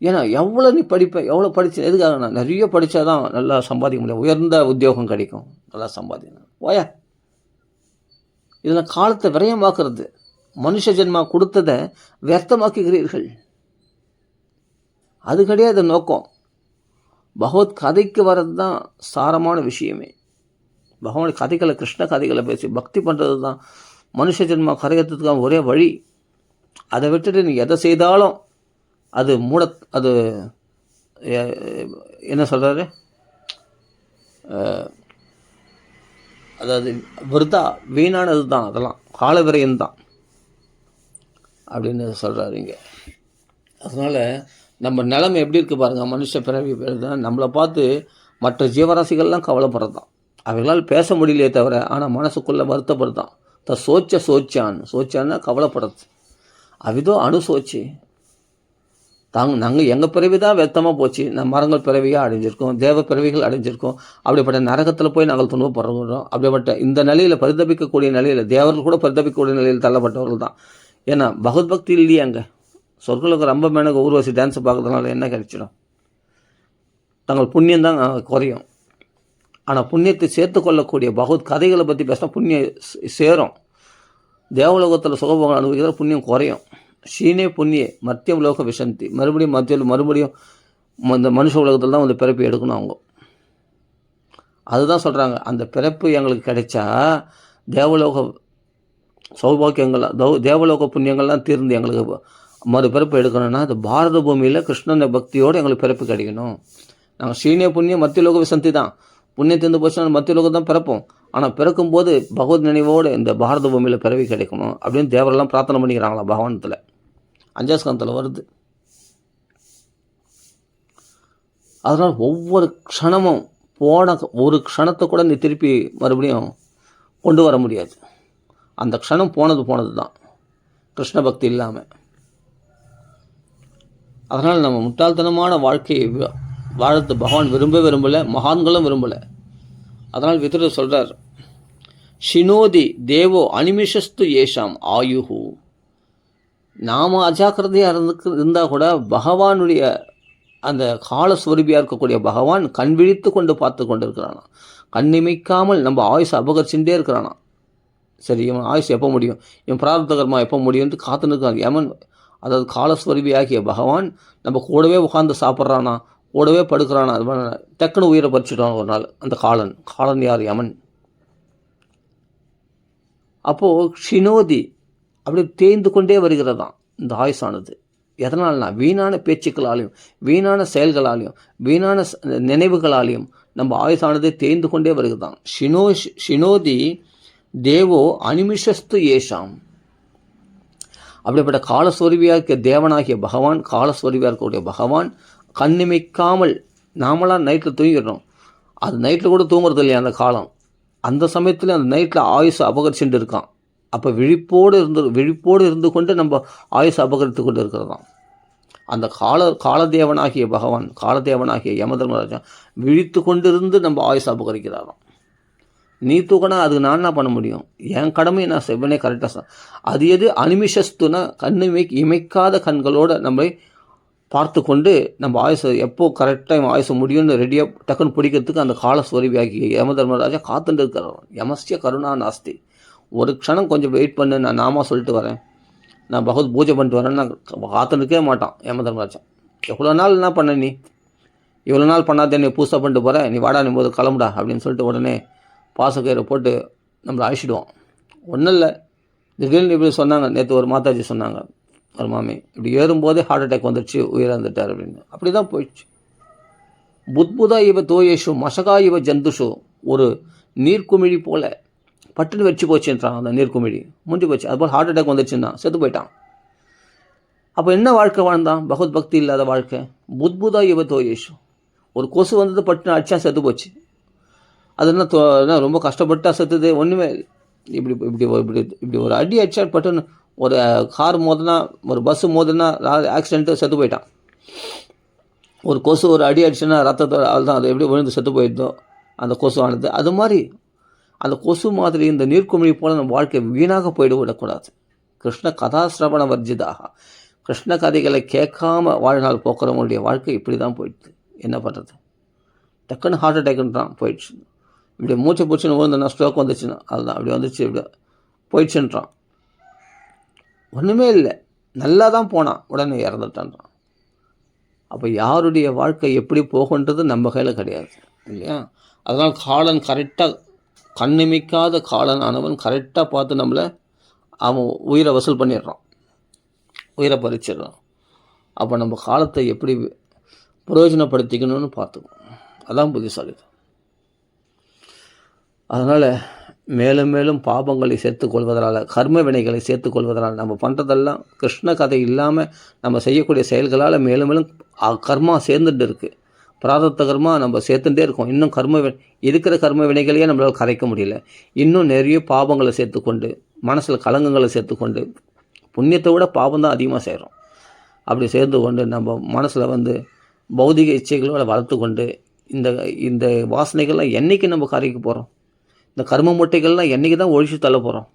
ஏன்னா எவ்வளோ நீ எவ்வளோ படிச்சு எதுக்காக? நான் நிறைய படித்தா தான் நல்லா சம்பாதிக்க முடியும், உயர்ந்த உத்தியோகம் கிடைக்கும், நல்லா சம்பாதிக்கணும். ஓயா, இதில் காலத்தை விரயமாக்குறது. மனுஷ ஜென்மா கொடுத்ததை வியர்த்தமாக்குகிறீர்கள். அது கிடையாது நோக்கம். பகவத் கதைக்கு வர்றது தான் சாரமான விஷயமே. பகவான் கதைகளை, கிருஷ்ண கதைகளை பேசி பக்தி பண்ணுறது தான் மனுஷ ஜென்மா கரையத்துக்கான ஒரே வழி. அதை விட்டுட்டு நீ எதை செய்தாலும் அது என்ன சொல்கிறாரு, அதாவது விருதா வீணானது தான், அதெல்லாம் கால விரயம்தான் அப்படின்னு சொல்கிறாரு இங்கே. அதனால் நம்ம நிலைமை எப்படி இருக்குது பாருங்கள். மனுஷ பிறவி நம்மளை பார்த்து மற்ற ஜீவராசிகள்லாம் கவலைப்படுறதான். அவைகளால் பேச முடியலையே தவிர ஆனால் மனசுக்குள்ளே வருத்தப்படுதான். சோச்சான்னா கவலைப்படுறது. அவிதோ அணுசோச்சு நாங்கள் எங்கள் பிறவி தான் வெத்தமாக போச்சு. மரங்கள் பிறவியாக அடைஞ்சிருக்கோம், தேவ பிறவிகள் அடைஞ்சிருக்கோம். அப்படிப்பட்ட நரகத்தில் போய் நாங்கள் துன்பப்படுறோம். அப்படிப்பட்ட இந்த நிலையில் பரிதபிக்கக்கூடிய நிலையில் தேவர்கள் கூட பரிதபிக்கக்கூடிய நிலையில் தள்ளப்பட்டவர்கள் தான். ஏன்னா பகவத் பக்தி இல்லையே. அங்கே சொற்களுக்கு ரொம்ப மேனக்கு ஊர்வசி டான்ஸை பார்க்கறதுனால என்ன கிடைச்சிடும்? தங்கள் புண்ணியம் தான் குறையும். ஆனால் புண்ணியத்தை சேர்த்து கொள்ளக்கூடிய பகவத் கதைகளை பற்றி பேசினா புண்ணியம் சேரும். தேவலோகத்தில் சுகபோகம் அனுபவிக்கிற புண்ணியம் குறையும். ஷீனே புண்ணியே மத்திய உலோக விசந்தி. மறுபடியும் இந்த மனுஷ உலகத்தில் தான் வந்து பிறப்பு எடுக்கணும் அவங்க. அதுதான் சொல்கிறாங்க. அந்த பிறப்பு எங்களுக்கு கிடைச்சா தேவலோக சௌபாக்கியங்கள், தேவலோக புண்ணியங்கள்லாம் தீர்ந்து எங்களுக்கு மறுபிறப்பு எடுக்கணும்னா அது பாரத பூமியில் கிருஷ்ணன் பக்தியோடு எங்களுக்கு பிறப்பு கிடைக்கணும். நாங்கள் ஷீனே புண்ணியம் மத்தியலோக விசந்தி தான். புண்ணியம் தீர்ந்து போச்சுன்னா மத்தியலோகம் தான் பிறப்போம். ஆனால் பிறக்கும்போது பகவத் நினைவோடு இந்த பாரத பூமியில் பிறவி கிடைக்கணும் அப்படின்னு தேவரெல்லாம் பிரார்த்தனை பண்ணிக்கிறாங்களா பகவானத்தில். 5ஆம் ஸ்கந்தத்தில் வருது. அதனால் ஒவ்வொரு க்ஷணமும் போன ஒரு க்ஷணத்தை கூட நீ திருப்பி மறுபடியும் கொண்டு வர முடியாது. அந்த க்ஷணம் போனது தான் கிருஷ்ண பக்தி இல்லாமல். அதனால் நம்ம முட்டாள்தனமான வாழ்க்கையை வாழத்து பகவான் விரும்பலை, மகான்களும் விரும்பலை. அதனால் விதுரர் சொல்கிறார், ஷினோதி தேவோ அனிமிஷஸ்து ஏஷாம் ஆயுஹு. நாம் அஜாக்கிரதையாக இருந்தால் கூட பகவானுடைய அந்த காலஸ்வரூபியாக இருக்கக்கூடிய பகவான் கண் விழித்து கொண்டு பார்த்து கொண்டு இருக்கிறானா. கண்ணிமைக்காமல் நம்ம ஆயுஷ் அபகரிச்சுட்டே இருக்கிறானா. சரி, இவன் ஆயுஷ் எப்போ முடியும், இவன் பிரார்த்த கர்மா எப்போ முடியும்னு காத்துன்னு இருக்காங்க. யமன், அதாவது காலஸ்வரூபியாகிய பகவான் நம்ம கூடவே உட்காந்து சாப்பிட்றானா, கூடவே படுக்கிறானா. அது டக்குன்னு உயிரை பறிச்சுட்டான் ஒரு நாள் அந்த காலன் யார்? யமன். அப்போது ஷினோதி அப்படி தேய்ந்து கொண்டே வருகிறதான் இந்த ஆயுஷானது. எதனால்னா வீணான பேச்சுக்களாலையும் வீணான செயல்களாலையும் வீணான நினைவுகளாலையும் நம்ம ஆயுஷானது தேய்ந்து கொண்டே வருகிறதான். ஷினோதி தேவோ அனிமிஷஸ்து ஏஷாம். அப்படிப்பட்ட காலஸ்வரூபியாக இருக்க தேவனாகிய பகவான், காலஸ்வரூபியாக இருக்கக்கூடிய பகவான் கண்ணிமைக்காமல், நாமெல்லாம் நைட்டில் தூங்கிடுறோம், அது நைட்டில் கூட தூங்குறது இல்லையா அந்த காலம். அந்த சமயத்தில் அந்த நைட்டில் ஆயுஷ் அபகரிச்சுட்டு இருக்கான். அப்போ விழிப்போடு இருந்து கொண்டு நம்ம ஆயுஷ் அபகரித்து கொண்டு இருக்கிறதாம். அந்த காலதேவனாகிய பகவான், காலதேவனாகிய யமதர்மராஜன் விழித்து கொண்டு இருந்து நம்ம ஆயுஷ் அபகரிக்கிறாராம். நீ தூக்கினா அது நான் என்ன பண்ண முடியும்? என் கடமையை நான் செவ்வனே கரெக்டாக. அது எது அனிமிஷஸ்துனா இமைக்காத கண்களோடு நம்மளை பார்த்து கொண்டு நம்ம ஆயுசை எப்போ கரெக்டாக ஆயுசை முடியும்னு ரெடியாக டக்குன்னு பிடிக்கிறதுக்கு அந்த காலஸ்வரூபியாகிய யமதர்மராஜா காத்துட்டு இருக்கிறார். யமஸ்ய கருணா நாஸ்தி. ஒரு க்ஷணம் கொஞ்சம் வெயிட் பண்ணு, நான் நாமா சொல்லிட்டு வரேன், நான் பகவத் பூஜை பண்ணிட்டு வரேன்னு நான் காத்துட்டுக்கே மாட்டான் யமதர்மராஜா. எவ்வளோ நாள் என்ன பண்ண நீ, இவ்வளோ நாள் பண்ணாதே, நீ பூசை பண்ணிட்டு போகிறேன், நீ வாடா, நீ போது கிளம்புடா அப்படின்னு சொல்லிட்டு உடனே பாசக்கயிறை போட்டு நம்மளை அழிச்சிடுவோம். ஒன்றும் இல்லை, திடீர்னு இப்படி சொன்னாங்க. நேற்று ஒரு மாதாஜி சொன்னாங்க, ஒரு மாமி இப்படி ஏறும்போதே ஹார்ட் அட்டாக் வந்துடுச்சு, உயிரிழந்துட்டார் அப்படின்னு. அப்படி தான் போயிடுச்சு. புத்புதா இவ தோயேஷு மசகா இவ ஜந்துஷு. ஒரு நீர்க்குமிழி போல் பட்டுன்னு வச்சு போச்சுன்றான் அந்த நீர்க்குமிழி, முடிஞ்சு போச்சு. அதுபோல் ஹார்ட் அட்டாக் வந்துடுச்சுன்னா செத்து போயிட்டான். அப்போ என்ன வாழ்க்கை வாழ்ந்தான்? பகவத் பக்தி இல்லாத வாழ்க்கை. புத்புதா இவ தோயேஷு. ஒரு கொசு வந்தது பட்டுன்னு அடிச்சா செத்து போச்சு. அது என்ன ரொம்ப கஷ்டப்பட்டா செத்துது? ஒன்றுமே இப்படி இப்படி இப்படி இப்படி ஒரு அடி அடிச்சா பட்டுன்னு ஒரு கார் மோதினா, ஒரு பஸ்ஸு மோதினா ஆக்சிடென்ட்டு செத்து போயிட்டான். ஒரு கொசு ஒரு அடி அடிச்சுன்னா ரத்தத்தோட அதுதான், அது எப்படி விழுந்து செத்து போயிடுதோ அந்த கொசு ஆனது. அது மாதிரி அந்த கொசு மாதிரி இந்த நீர்க்குமிழி போல் நம்ம வாழ்க்கை வீணாக போயிட விடக்கூடாது. கிருஷ்ண கதாசிரவண வர்ஜிதாக. கிருஷ்ண கதைகளை கேட்காம வாழ்நாள் போக்குறவங்களுடைய வாழ்க்கை இப்படி தான் போயிடுது. என்ன பண்ணுறது? டக்குன்னு ஹார்ட் அட்டாக்ன்றான், போயிடுச்சு. இப்படி மூச்சை பிடிச்சின்னு விழுந்தனா ஸ்ட்ரோக் வந்துச்சுன்னா அதுதான் அப்படி வந்துச்சு, இப்படி போயிடுச்சுன்றான். ஒன்றுமே இல்லை, நல்லா தான் போனான், உடனே இறந்துட்டான்றான். அப்போ யாருடைய வாழ்க்கை எப்படி போகுன்றது நம்ம கையில் கிடையாது இல்லையா? அதனால் காலன் கரெக்டாக, கண்ணிமிக்காத காலன் ஆனவன் கரெக்டாக பார்த்து நம்மளை அவன் உயிரை வசூல் பண்ணிடுறான், உயிரை பறிச்சிடுறான். அப்போ நம்ம காலத்தை எப்படி பிரயோஜனப்படுத்திக்கணும்னு பார்த்துக்கணும். அதான் புத்திசாலிதான். அதனால் மேலும் மேலும் பாபங்களை சேர்த்துக்கொள்வதனால, கர்ம வினைகளை சேர்த்துக்கொள்வதனால், நம்ம பண்ணுறதெல்லாம் கிருஷ்ண கதை இல்லாமல் நம்ம செய்யக்கூடிய செயல்களால் மேலும் மேலும் கர்மா சேர்ந்துட்டு இருக்குது. பிராரப்த கர்மா நம்ம சேர்த்துட்டே இருக்கோம். இன்னும் இருக்கிற கர்ம வினைகளையே நம்மளால் கரைக்க முடியல. இன்னும் நிறைய பாவங்களை சேர்த்துக்கொண்டு, மனசில் கலங்கங்களை சேர்த்துக்கொண்டு, புண்ணியத்தை விட பாவம் தான் அதிகமாக செய்கிறோம். அப்படி சேர்ந்து கொண்டு நம்ம மனசில் பௌதிக இச்சைகளோடு வளர்த்து கொண்டு இந்த இந்த வாசனைகள்லாம் என்றைக்கு நம்ம கரைக்க போகிறோம்? இந்த கர்ம மூட்டைகள்லாம் என்றைக்கு தான் ஒழிச்சு தள்ள போகிறோம்?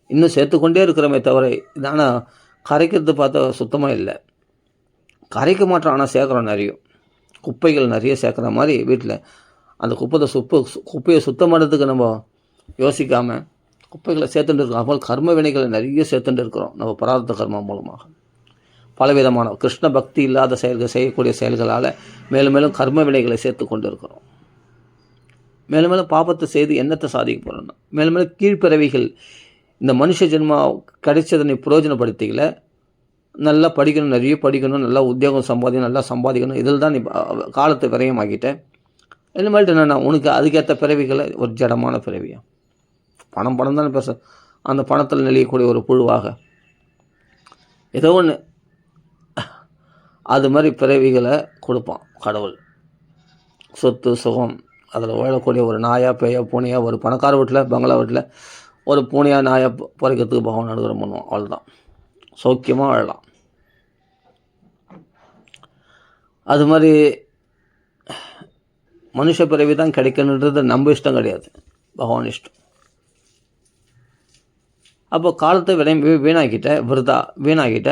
இன்னும் சேர்த்துக்கொண்டே இருக்கிறோமே தவிர, ஆனால் கரைக்கிறது பார்த்தா சுத்தமாக இல்லை. கரைக்க மாட்டோம், ஆனால் சேர்க்குறோம் நிறைய. குப்பைகள் நிறைய சேர்க்குற மாதிரி வீட்டில் அந்த குப்பையை சுத்தம் பண்ணுறதுக்கு நம்ம யோசிக்காமல் குப்பைகளை சேர்த்துட்டு இருக்கோம். அப்போ கர்ம வினைகளை நிறைய சேர்த்துட்டு இருக்கிறோம் நம்ம பிராரப்த கர்மா மூலமாக. பலவிதமான கிருஷ்ண பக்தி இல்லாத செய்யக்கூடிய செயல்களால் மேலும் மேலும் கர்ம வினைகளை சேர்த்து கொண்டு இருக்கிறோம். மேலும் மேலும் பாபத்தை செய்து என்னத்தை சாதிக்க போகிறோம்னா, மேலும் மேலும் கீழ்ப்பிறவிகள் இந்த மனுஷ ஜென்மா கிடைச்சதை பிரயோஜனப்படுத்திக்கல. நல்லா படிக்கணும், நிறைய படிக்கணும், நல்லா உத்தியோகம் சம்பாதிக்கணும், நல்லா சம்பாதிக்கணும், இதில் தான் நீ காலத்தை விரயமாக்கிட்டேன். இனிமேல்ட்டு என்னென்னா உனக்கு அதுக்கேற்ற பிறவிகளை ஒரு ஜடமான பிறவியா, பணம் தானே பேச, அந்த பணத்தில் நெளியக்கூடிய ஒரு புழுவாக ஏதோ ஒன்று அது மாதிரி பிறவிகளை கொடுப்பான் கடவுள். சொத்து சுகம் அதில் வாழக்கூடிய ஒரு நாயா பேயா பூனையா, ஒரு பணக்கார வீட்டில் பங்களா வீட்டில் ஒரு பூனையா நாயா பறிக்கிறதுக்கு பகவான் அனுகிரகம் பண்ணுவோம். அவ்வளோதான், சௌக்கியமாக வாழலாம். அது மாதிரி மனுஷ பிறவி தான் கிடைக்கணுன்றது நம்ம இஷ்டம் கிடையாது, பகவான் இஷ்டம். அப்போ காலத்தை வீணாக்கிட்ட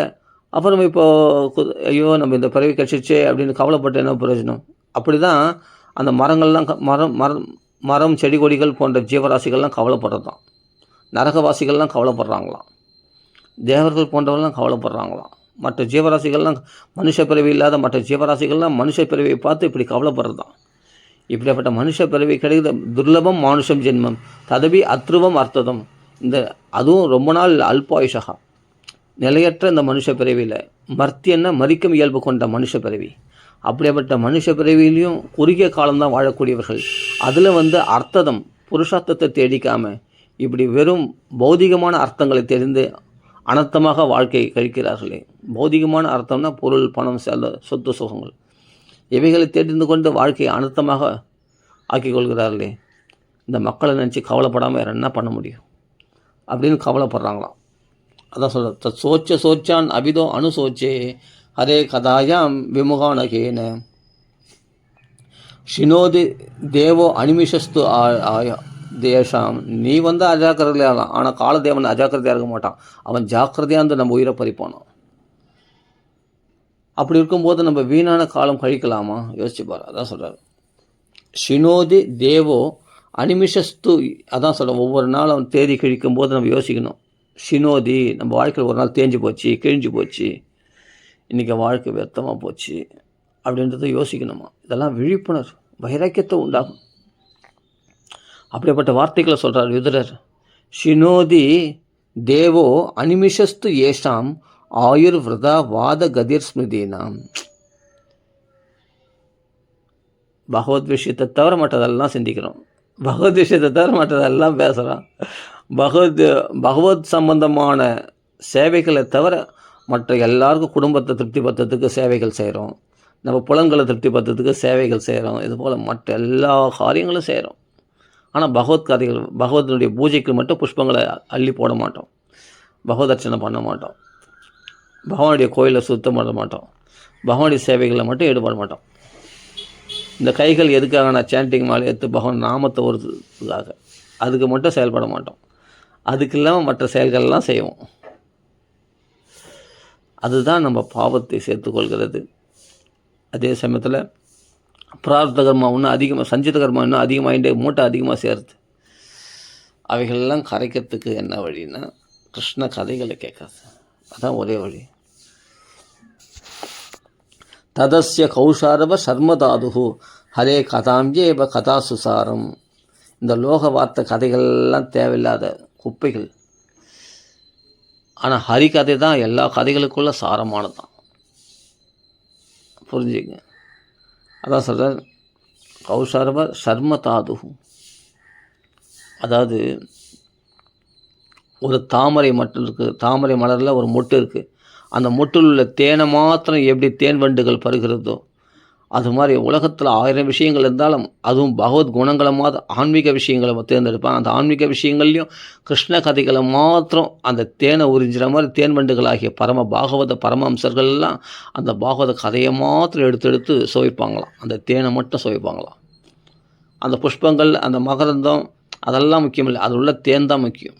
அப்புறம் இப்போது ஐயோ நம்ம இந்த பிறவி கழிச்சிச்சே அப்படின்னு கவலைப்பட்டு என்ன பிரயோஜனம்? அப்படி தான் அந்த மரங்கள்லாம் மரம் செடி கொடிகள் போன்ற ஜீவராசிகள்லாம் கவலைப்படுறது தான். நரகவாசிகள்லாம் கவலைப்படுறாங்களாம், தேவர்கள் போன்றவர்கள்லாம் கவலைப்படுறாங்களாம். மற்ற ஜீவராசிகள்லாம் மனுஷ பிறவி இல்லாத மற்ற ஜீவராசிகள்லாம் மனுஷ பிறவியை பார்த்து இப்படி கவலைப்படுறது தான். இப்படிப்பட்ட மனுஷ பிறவி கிடைக்கிற துர்லபம் மானுஷம் ஜென்மம் ததபி அத்ருவம் அர்த்ததம். அதுவும் ரொம்ப நாள் அல்பாயுஷகா, நிலையற்ற இந்த மனுஷ பிறவியில் மர்த்தியன்னா மறிக்கும் இயல்பு கொண்ட மனுஷ பிறவி. அப்படிப்பட்ட மனுஷ பிறவியிலையும் குறுகிய காலம்தான் வாழக்கூடியவர்கள். அதில் அர்த்ததம் புருஷார்த்தத்தை தேடிக்காமல் இப்படி வெறும் பௌதிகமான அர்த்தங்களை தெரிந்து அனர்த்தமாக வாழ்க்கையை கழிக்கிறார்களே. பௌதிகமான அர்த்தம்னா பொருள், பணம், சொத்து சுகங்கள், இவைகளை தெரிந்து கொண்டு வாழ்க்கையை அனர்த்தமாக ஆக்கிக் கொள்கிறார்களே. இந்த மக்களை நினச்சி கவலைப்படாமல் வேறு என்ன பண்ண முடியும் அப்படின்னு கவலைப்படுறாங்களாம். அதான் சொல்ல சோச்சான் அபிதோ அனுசோச்சே ஹரே கதாயாம் விமுகானகேன ஷினோதி தேவோ அனிமிஷஸ்து தேஷாம். நீ அஜாக்கிரதையாகலாம், ஆனால் காலதேவன் அஜாக்கிரதையாக இருக்க மாட்டான். அவன் ஜாக்கிரதையாக இருந்து நம்ம உயிரை பறிப்பானோ. அப்படி இருக்கும்போது நம்ம வீணான காலம் கழிக்கலாமா? யோசிச்சுப்பார். அதான் சொல்கிறார், ஷினோதி தேவோ அனிமிஷஸ்து. அதான் சொல்கிறேன், ஒவ்வொரு நாளும் அவன் தேதி கிழிக்கும் போது நம்ம யோசிக்கணும். ஷினோதி, நம்ம வாழ்க்கையில் ஒரு நாள் தேஞ்சு போச்சு, கிழிஞ்சு போச்சு, இன்றைக்கி வாழ்க்கை व्यर्थமாக போச்சு அப்படின்றத யோசிக்கணுமா. இதெல்லாம் விழிப்புணர்வு வைராக்கியத்தை உண்டாகும். அப்படிப்பட்ட வார்த்தைகளை சொல்கிறார் விதுரர். ஷினோதி தேவோ அனிமிஷஸ்து ஏஷாம் ஆயுர் விரதா வாத கதிர் ஸ்மிருதீனாம். பகவத் விஷயத்தை தவிர மற்றதெல்லாம் சிந்திக்கிறோம், பகவத் விஷயத்தை தவிர மற்றதெல்லாம் பேசுகிறோம். பகவத் சம்பந்தமான சேவைகளை தவிர மற்ற எல்லாருக்கும் குடும்பத்தை திருப்திப்படுத்துறதுக்கு சேவைகள் செய்கிறோம், நம்ம புலன்களை திருப்திப்படுத்துறதுக்கு சேவைகள் செய்கிறோம், இதுபோல் மற்ற எல்லா காரியங்களும் செய்கிறோம். ஆனால் பகவத்தினுடைய பூஜைக்கு மட்டும் புஷ்பங்களை அள்ளி போட மாட்டோம், பகவத் அர்ச்சனை பண்ண மாட்டோம், பகவானுடைய கோயிலை சுத்தம் பண்ண மாட்டோம், பகவானுடைய சேவைகளில் மட்டும் ஈடுபட மாட்டோம். இந்த கைகள் எதுக்காக? நான் சாண்டிங் மாலை எடுத்து பகவான் நாமத்தை ஒருக்காக, அதுக்கு மட்டும் செயல்பட மாட்டோம். அதுக்கு இல்லாமல் மற்ற செயல்கள்லாம் செய்வோம். அதுதான் நம்ம பாவத்தை சேர்த்துக்கொள்கிறது. அதே சமயத்தில் பிரார்த்த கர்மா இன்னும் அதிகமாக, சஞ்சித கர்மா இன்னும் அதிகமாகிட்டே, மூட்டை அதிகமாக சேருது. அவைகளெல்லாம் கரைக்கிறதுக்கு என்ன வழின்னா கிருஷ்ண கதைகளை கேட்காது, அதான் ஒரே வழி. ததஸ்ய கௌஷாரவ சர்மதாது ஹரே கதாம்யேவ கதா சுசாரம். இந்த லோக வார்த்தை கதைகள்லாம் தேவையில்லாத குப்பைகள். ஆனால் ஹரி கதை தான் எல்லா கதைகளுக்குள்ள சாரமானது தான், புரிஞ்சுங்க. அதான் சொல்கிறார், கௌஷாரவ சர்மதாது அதாவது ஒரு தாமரை மட்டும் இருக்குது, தாமரை மலரில் ஒரு மொட்டு இருக்குது. அந்த மொட்டில் உள்ள தேனை மாத்திரம் எப்படி தேன் வண்டுகள் பருகிறதோ, அது மாதிரி உலகத்தில் 1000 விஷயங்கள் இருந்தாலும் அதுவும் பகவத் குணங்களை மாத்திரம் ஆன்மீக விஷயங்களை தேர்ந்தெடுப்பான். அந்த ஆன்மீக விஷயங்கள்லையும் கிருஷ்ண கதைகளை மாத்திரம் அந்த தேனை உறிஞ்சிற மாதிரி தேன் வண்டுகளாகிய பாகவத பரமஹம்சர்கள்லாம் அந்த பாகவத கதையை மாத்திரம் எடுத்து சுவைப்பாங்களாம். அந்த தேனை மட்டும் சுவைப்பாங்களாம். அந்த புஷ்பங்கள், அந்த மகரந்தம் அதெல்லாம் முக்கியம் இல்லை, அது உள்ள தேன் தான் முக்கியம்.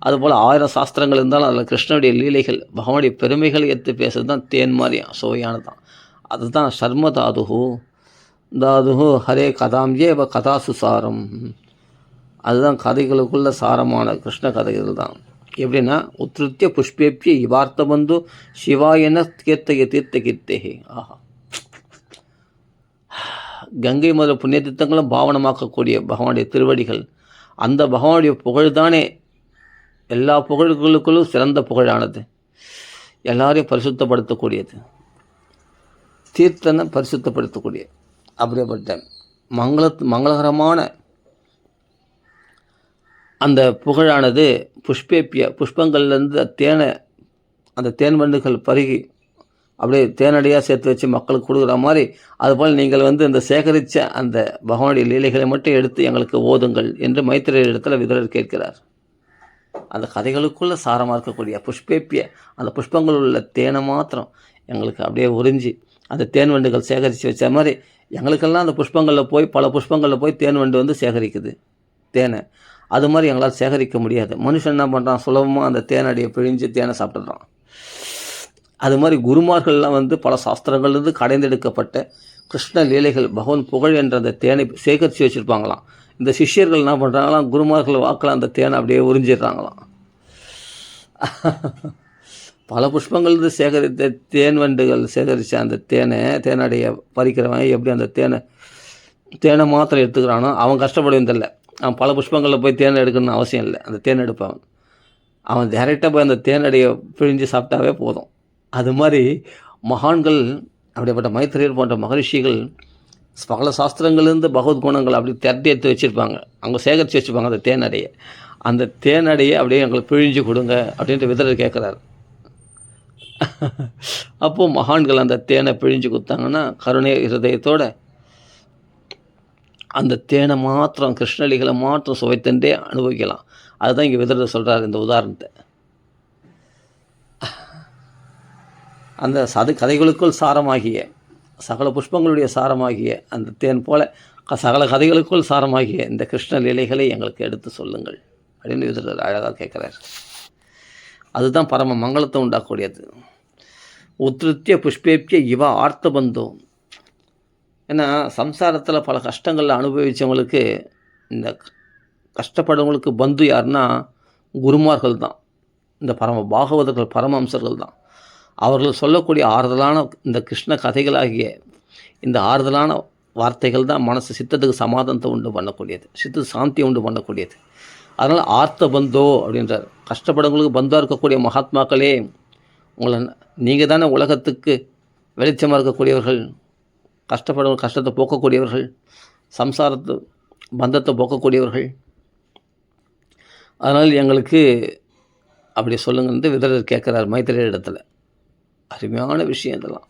அதுபோல் 1000 சாஸ்திரங்கள் இருந்தாலும் அதில் கிருஷ்ணனுடைய லீலைகள், பகவானுடைய பெருமைகளை எடுத்து பேசுறது தான் தேன் மாதிரி சுவையானது தான். அதுதான் சர்ம தாதுஹு ஹரே கதாம் ஏவ கதா சுசாரம். அதுதான் கதைகளுக்குள்ள சாரமான கிருஷ்ண கதைகள் தான். எப்படின்னா உத்ருத்திய புஷ்பேப்பிய இவார்த்த பந்து சிவாயன கீர்த்தய தீர்த்த கீர்த்தேகே. ஆஹா, கங்கை முதல் புண்ணிய தீர்த்தங்களும் பாவனமாக்கக்கூடிய பகவானுடைய திருவடிகள், அந்த பகவானுடைய புகழ்தானே எல்லா புகழ்களுக்குள்ளும் சிறந்த புகழானது, எல்லாரையும் பரிசுத்தப்படுத்தக்கூடியது, தீர்த்தனை பரிசுத்தப்படுத்தக்கூடிய அப்படிப்பட்ட மங்களகரமான அந்த புகழானது புஷ்பேப்பிய புஷ்பங்கள்லேருந்து தேனை அந்த தேன் வண்டுகள் பருகி அப்படியே தேனடியாக சேர்த்து வச்சு மக்களுக்கு கொடுக்குற மாதிரி, அதுபோல் நீங்கள் இந்த சேகரித்த அந்த பகவானுடைய லீலைகளை மட்டும் எடுத்து எங்களுக்கு ஓதுங்கள் என்று மைத்திரேயர் இடத்துல விதுரர் கேட்கிறார். அந்த கதைகளுக்குள்ளே சாரமாக இருக்கக்கூடிய புஷ்பேப்பிய அந்த புஷ்பங்கள் உள்ள தேனை மாத்திரம் எங்களுக்கு அப்படியே உறிஞ்சி அந்த தேன் வண்டுகள் சேகரித்து வச்ச மாதிரி எங்களுக்கெல்லாம் அந்த புஷ்பங்களில் போய் பல புஷ்பங்களில் போய் தேன் வண்டு சேகரிக்குது தேனை. அது மாதிரி எங்களால் சேகரிக்க முடியாது. மனுஷன் என்ன பண்ணுறான், சுலபமாக அந்த தேனடியை பிழிஞ்சு தேனை சாப்பிட்றான். அது மாதிரி குருமார்கள்லாம் பல சாஸ்திரங்கள்லேருந்து கடைந்தெடுக்கப்பட்ட கிருஷ்ண லீலைகள், பகவான் புகழ் என்ற அந்த தேனை சேகரித்து வச்சுருப்பாங்களாம். இந்த சிஷ்யர்கள் என்ன பண்ணுறாங்களாம், குருமார்கள் வாக்கில் அந்த தேனை அப்படியே உறிஞ்சிடுறாங்களாம். பல புஷ்பங்கள்லேருந்து சேகரித்த தேன் வண்டுகள் சேகரித்த அந்த தேனடைய பறிக்கிறவன் எப்படி அந்த தேனை மாத்திரம் எடுத்துக்கிறானோ அவன் கஷ்டப்படுவதில்லை. அவன் பல புஷ்பங்களில் போய் தேனை எடுக்கணும்னு அவசியம் இல்லை. அந்த தேன் எடுப்பவன் அவன் டைரெக்டாக போய் அந்த தேனடைய பிழிஞ்சு சாப்பிட்டாவே போதும். அது மாதிரி மகான்கள், அப்படிப்பட்ட மைத்திரேயர் போன்ற மகரிஷிகள் பல சாஸ்திரங்கள்லேருந்து பகவத் குணங்கள் அப்படி திரட்டி எடுத்து வச்சுருப்பாங்க, அவங்க சேகரித்து வச்சுருப்பாங்க அந்த தேனடையை. அந்த தேனடையை அப்படியே எங்களுக்கு பிழிஞ்சு கொடுங்க அப்படின்ட்டு விதரர் கேட்குறாரு. அப்போது மகான்கள் அந்த தேனை பிழிஞ்சு கொடுத்தாங்கன்னா கருணை ஹிருதயத்தோடு அந்த தேனை மாத்திரம் கிருஷ்ணலிகளை மாத்திரம் சுவைத்தண்டே அனுபவிக்கலாம். அதுதான் இங்கே விதரர் சொல்கிறார் இந்த உதாரணத்தை. அந்த கதைகளுக்குள் சாரமாகிய சகல புஷ்பங்களுடைய சாரமாகிய அந்த தேன் போல சகல கதைகளுக்குள் சாரமாகிய இந்த கிருஷ்ண லீலைகளை எங்களுக்கு எடுத்து சொல்லுங்கள் அப்படின்னு விதரர் அழகாக கேட்குறார். அதுதான் பரம மங்களத்தை உண்டாக்கக்கூடியது. உத்ருத்திய புஷ்பேப்பிய இவ ஆர்த்த பந்தோ. ஏன்னா சம்சாரத்தில் பல கஷ்டங்களில் அனுபவித்தவங்களுக்கு, இந்த கஷ்டப்படுறவங்களுக்கு பந்து யாருன்னா குருமார்கள் தான், இந்த பரம பாகவதர்கள் பரமஹம்சர்கள் தான். அவர்கள் சொல்லக்கூடிய ஆறுதலான இந்த கிருஷ்ண கதைகளாகிய இந்த ஆறுதலான வார்த்தைகள் தான் சித்தத்துக்கு சமாதானத்தை உண்டு பண்ணக்கூடியது, சித்தத்துக்கு சாந்தியை உண்டு பண்ணக்கூடியது. அதனால் ஆர்த்த பந்தோ அப்படின்றார். கஷ்டப்படுறவங்களுக்கு பந்தாக இருக்கக்கூடிய மகாத்மாக்களே, உங்களை நீங்கள் தானே உலகத்துக்கு வெளிச்சமாக இருக்கக்கூடியவர்கள், கஷ்டப்படுறவங்க கஷ்டத்தை போக்கக்கூடியவர்கள், சம்சாரத்து பந்தத்தை போக்கக்கூடியவர்கள். அதனால் எங்களுக்கு அப்படி சொல்லுங்கன்னு விதரர் கேட்குறார் மைத்திரேயர் இடத்துல. அருமையான விஷயம் இதெல்லாம்.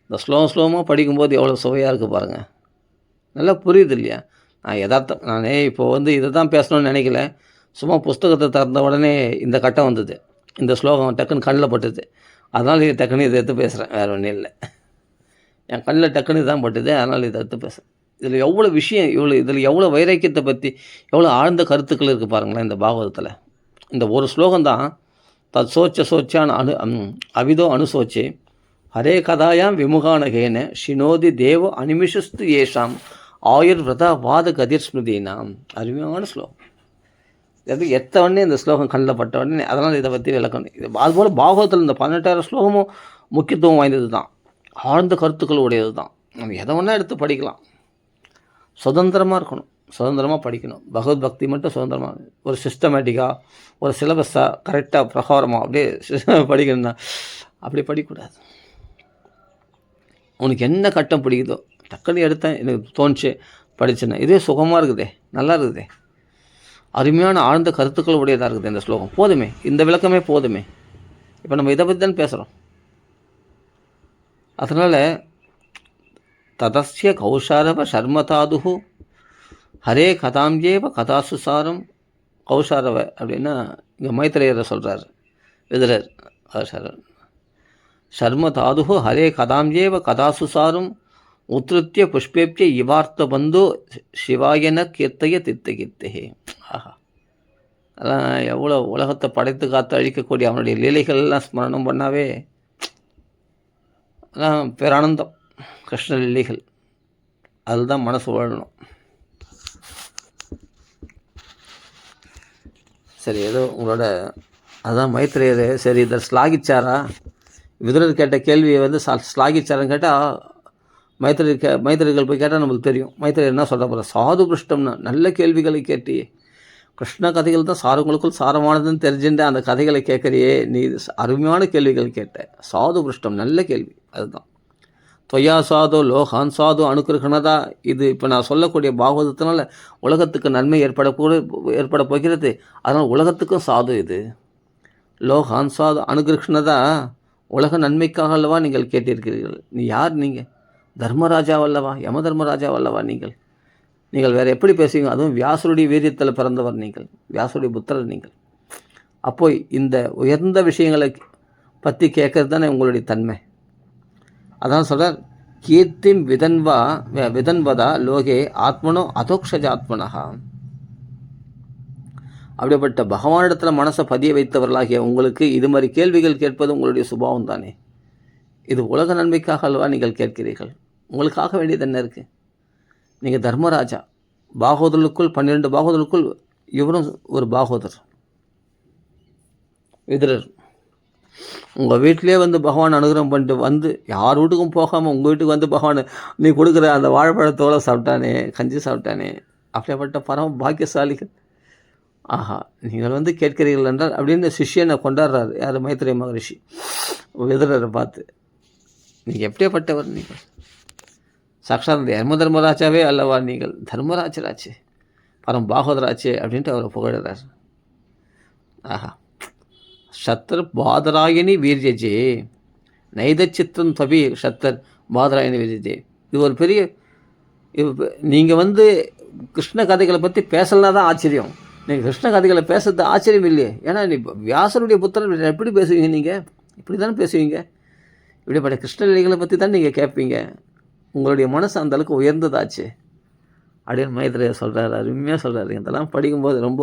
இந்த ஸ்லோகமாக படிக்கும்போது எவ்வளோ சுவையாக இருக்குது பாருங்கள். நல்லா புரியுது இல்லையா? நானே இப்போது இதை தான் பேசணும்னு நினைக்கல. சும்மா புஸ்தகத்தை திறந்த உடனே இந்த கட்டம் வந்தது, இந்த ஸ்லோகம் டக்குன்னு கண்ணில் பட்டுது. அதனால் இது டக்குன்னு இதை எடுத்து பேசுகிறேன், வேறு ஒன்றும் இல்லை. என் கண்ணில் டக்குன்னு தான் பட்டுது, அதனால் இதை எடுத்து பேசுகிறேன். இதில் எவ்வளோ விஷயம், இதில் எவ்வளோ வைராக்கியத்தை பற்றி எவ்வளோ ஆழ்ந்த கருத்துக்கள் இருக்குது பாருங்களேன் இந்த பாகவதத்தில். இந்த ஒரு ஸ்லோகம்தான் தத் சோச்சான அவிதோ அனுசோச்சே ஹரே கதாயாம் விமுகானகேன ஷினோதி தேவ அனிமிஷஸ்து ஏஷாம் ஆயுர்விரதா வாத கதிர் ஸ்மிருதினாம். அருமையான ஸ்லோகம். அது எத்தவொடனே இந்த ஸ்லோகம் கண்ணில் பட்ட உடனே அதனால் இதை பற்றி விளக்கணும். இது அதுபோல் பாகவதத்தில் இந்த 18,000 ஸ்லோகமும் முக்கியத்துவம் வாய்ந்தது தான், ஆழ்ந்த கருத்துக்கள் உடையது தான். நம்ம எதை ஒன்றா எடுத்து படிக்கலாம், சுதந்திரமாக இருக்கணும், சுதந்திரமாக படிக்கணும். பகவத் பக்தி மட்டும் சுதந்திரமாக, ஒரு சிஸ்டமேட்டிக்காக ஒரு சிலபஸாக கரெக்டாக பிரகாரமாக அப்படியே படிக்கணும்னா அப்படி படிக்கக்கூடாது. உனக்கு என்ன கட்டம் பிடிக்குதோ டக்குன்னு எடுத்தேன், எனக்கு தோணுச்சு படிச்சேன்னா இதே சுகமாக இருக்குதே, நல்லா இருக்குதே, அருமையான ஆழ்ந்த கருத்துக்கள் உடையதாக இருக்குது இந்த ஸ்லோகம். போதுமே, இந்த விளக்கமே போதுமே. இப்போ நம்ம இதை பற்றி தான் பேசுகிறோம். அதனால் ததஸ்ய கௌஷாரவ சர்மதாது ஹரே கதாம்ஜேவ கதாசுசாரம். கௌஷாரவ அப்படின்னா இங்கே மைத்திரேயரை சொல்கிறார் விதுரர். சர்மதாது ஹரே கதாம்ஜேவ கதாசுசாரம் உத்ருத்திய புஷ்பேப்ய இவார்த்த பந்து சிவாயன கீர்த்தைய தித்தகீர்த்தே. ஆஹா, அதான் எவ்வளோ உலகத்தை படைத்து காத்து அழிக்கக்கூடிய அவனுடைய லீலைகள்லாம் ஸ்மரணம் பண்ணாவே அதான் பேரானந்தம். கிருஷ்ண லீலைகள் அதுதான் மனசு வாழணும். சரி, ஏதோ உங்களோட அதுதான் மைத்திரேயர் சரி இதை ஸ்லாகிச்சாரா? விதுரர் கேட்ட கேள்வியை வந்து ஸ்லாகிச்சாரான்னு கேட்டால் மைத்திரர்கள் போய் கேட்டால் நம்மளுக்கு தெரியும். மைத்திரர் என்ன சொல்ல போகிற, சாது பிருஷ்டம்னா நல்ல கேள்விகளை கேட்டியே, கிருஷ்ண கதைகள் தான் சாரங்களுக்குள் சாரமானதுன்னு தெரிஞ்சுட்டு அந்த கதைகளை கேட்குறியே, நீ அருமையான கேள்விகள் கேட்ட. சாது பிருஷ்டம் நல்ல கேள்வி. அதுதான் தொய்யா சாதோ லோகான் சாது அனுக்கிரகணதா. இது இப்போ நான் சொல்லக்கூடிய பாகவதத்தினால உலகத்துக்கு நன்மை ஏற்பட போகிறது. அதனால் உலகத்துக்கும் சாது இது. லோகான் சாது அனுகிருஷ்ணதா, உலக நன்மைக்காக அல்லவா நீங்கள் கேட்டிருக்கிறீர்கள். நீ யார்? நீங்கள் தர்மராஜாவல்லவா, யம தர்மராஜாவல்லவா நீங்கள் வேறு எப்படி பேசுவீங்க? அதுவும் வியாசருடைய வீரியத்தில் பிறந்தவர் நீங்கள், வியாசருடைய புத்திரர் நீங்கள். அப்போ இந்த உயர்ந்த விஷயங்களை பற்றி கேட்கறது தானே உங்களுடைய தன்மை. அதான் சொல்கிறார், கீர்த்திம் விதன்வதா லோகே ஆத்மனோ அதோக்ஷஜாத்மனஹா. அப்படிப்பட்ட பகவானிடத்தில் மனசை பதிய வைத்தவர்களாகிய உங்களுக்கு இது மாதிரி கேள்விகள் கேட்பது உங்களுடைய சுபாவம் தானே. இது உலக நன்மைக்காக அல்லவா நீங்கள் கேட்கிறீர்கள். உங்களுக்காக வேண்டியது என்ன இருக்குது? நீங்கள் தர்மராஜா, பாகவதர்களுக்குள் 12 பாகவதர்களுக்குள் இவரும் ஒரு பாகவதர் விதுரர். உங்கள் வீட்டிலே வந்து பகவான் அனுகிரகம் பண்ணிட்டு வந்து யார் வீட்டுக்கும் போகாமல் உங்கள் வீட்டுக்கு வந்து பகவான் நீ கொடுக்குற அந்த வாழைப்பழத்தோடு சாப்பிட்டானே, கஞ்சி சாப்பிட்டானே, அப்படிப்பட்ட பரம பாக்கியசாலிகள். ஆஹா, நீங்கள் வந்து கேட்கிறீர்கள் என்றால் அப்படின்னு சிஷ்யனை கொண்டாடுறாரு யார்? மைத்திரேய மகரிஷி விதுரரை பார்த்து. நீங்கள் எப்படியாப்பட்டவர்? நீங்கள் சாட்சாத் யம தர்மராஜாவே அல்லவா நீங்கள், தர்மராஜராச்சே, பரம் பாகவதராச்சே அப்படின்ட்டு அவரை புகழறார். ஆஹா, சத்தர் பாதராயணி வீரியஜே நைதச்சித்திரம் தபி சத்தர் பாதராயணி வீரியஜே. இது ஒரு பெரிய, நீங்கள் வந்து கிருஷ்ண கதைகளை பற்றி பேசலாம் தான் ஆச்சரியம். நீங்கள் கிருஷ்ண கதைகளை பேசுறது ஆச்சரியம் இல்லையே. ஏன்னா நீ வியாசருடைய புத்திரர், எப்படி பேசுவீங்க? நீங்கள் இப்படி தானே பேசுவீங்க. இப்படிப்பட்ட கிருஷ்ண லீலைகளை பற்றி தான் நீங்கள் கேட்பீங்க. உங்களுடைய மனசு அந்தளவுக்கு உயர்ந்ததாச்சு அப்படின்னு மைத்திரேயர் சொல்கிறார். அருமையாக சொல்கிறாரு. இதெல்லாம் படிக்கும்போது ரொம்ப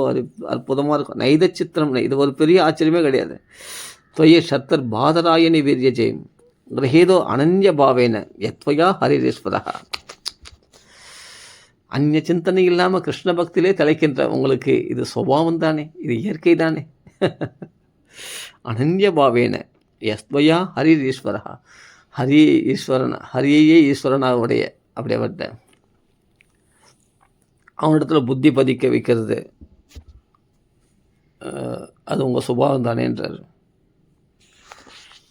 அற்புதமாக இருக்கும். நைத சித்திரம், இது ஒரு பெரிய ஆச்சரியமே கிடையாது. தொய்ய சத்தர் பாதராயணி வீரிய ஜெயம் கிரகேதோ அனன்ய பாவேன யத்வயா ஹரிரேஸ்வரா. அந்நிய சிந்தனை இல்லாமல் கிருஷ்ண பக்தியிலே திளைக்கின்ற உங்களுக்கு இது சுபாவம் தானே, இது இயற்கை தானே. அனன்ய பாவேன யத்வயா ஹரிரேஸ்வரா. ஹரி ஈஸ்வரன், ஹரியையே ஈஸ்வரனாக உடைய அப்படிப்பட்ட அவனிடத்துல புத்தி பதிக்க வைக்கிறது அது உங்கள் சுபாவம் தானேன்றார்.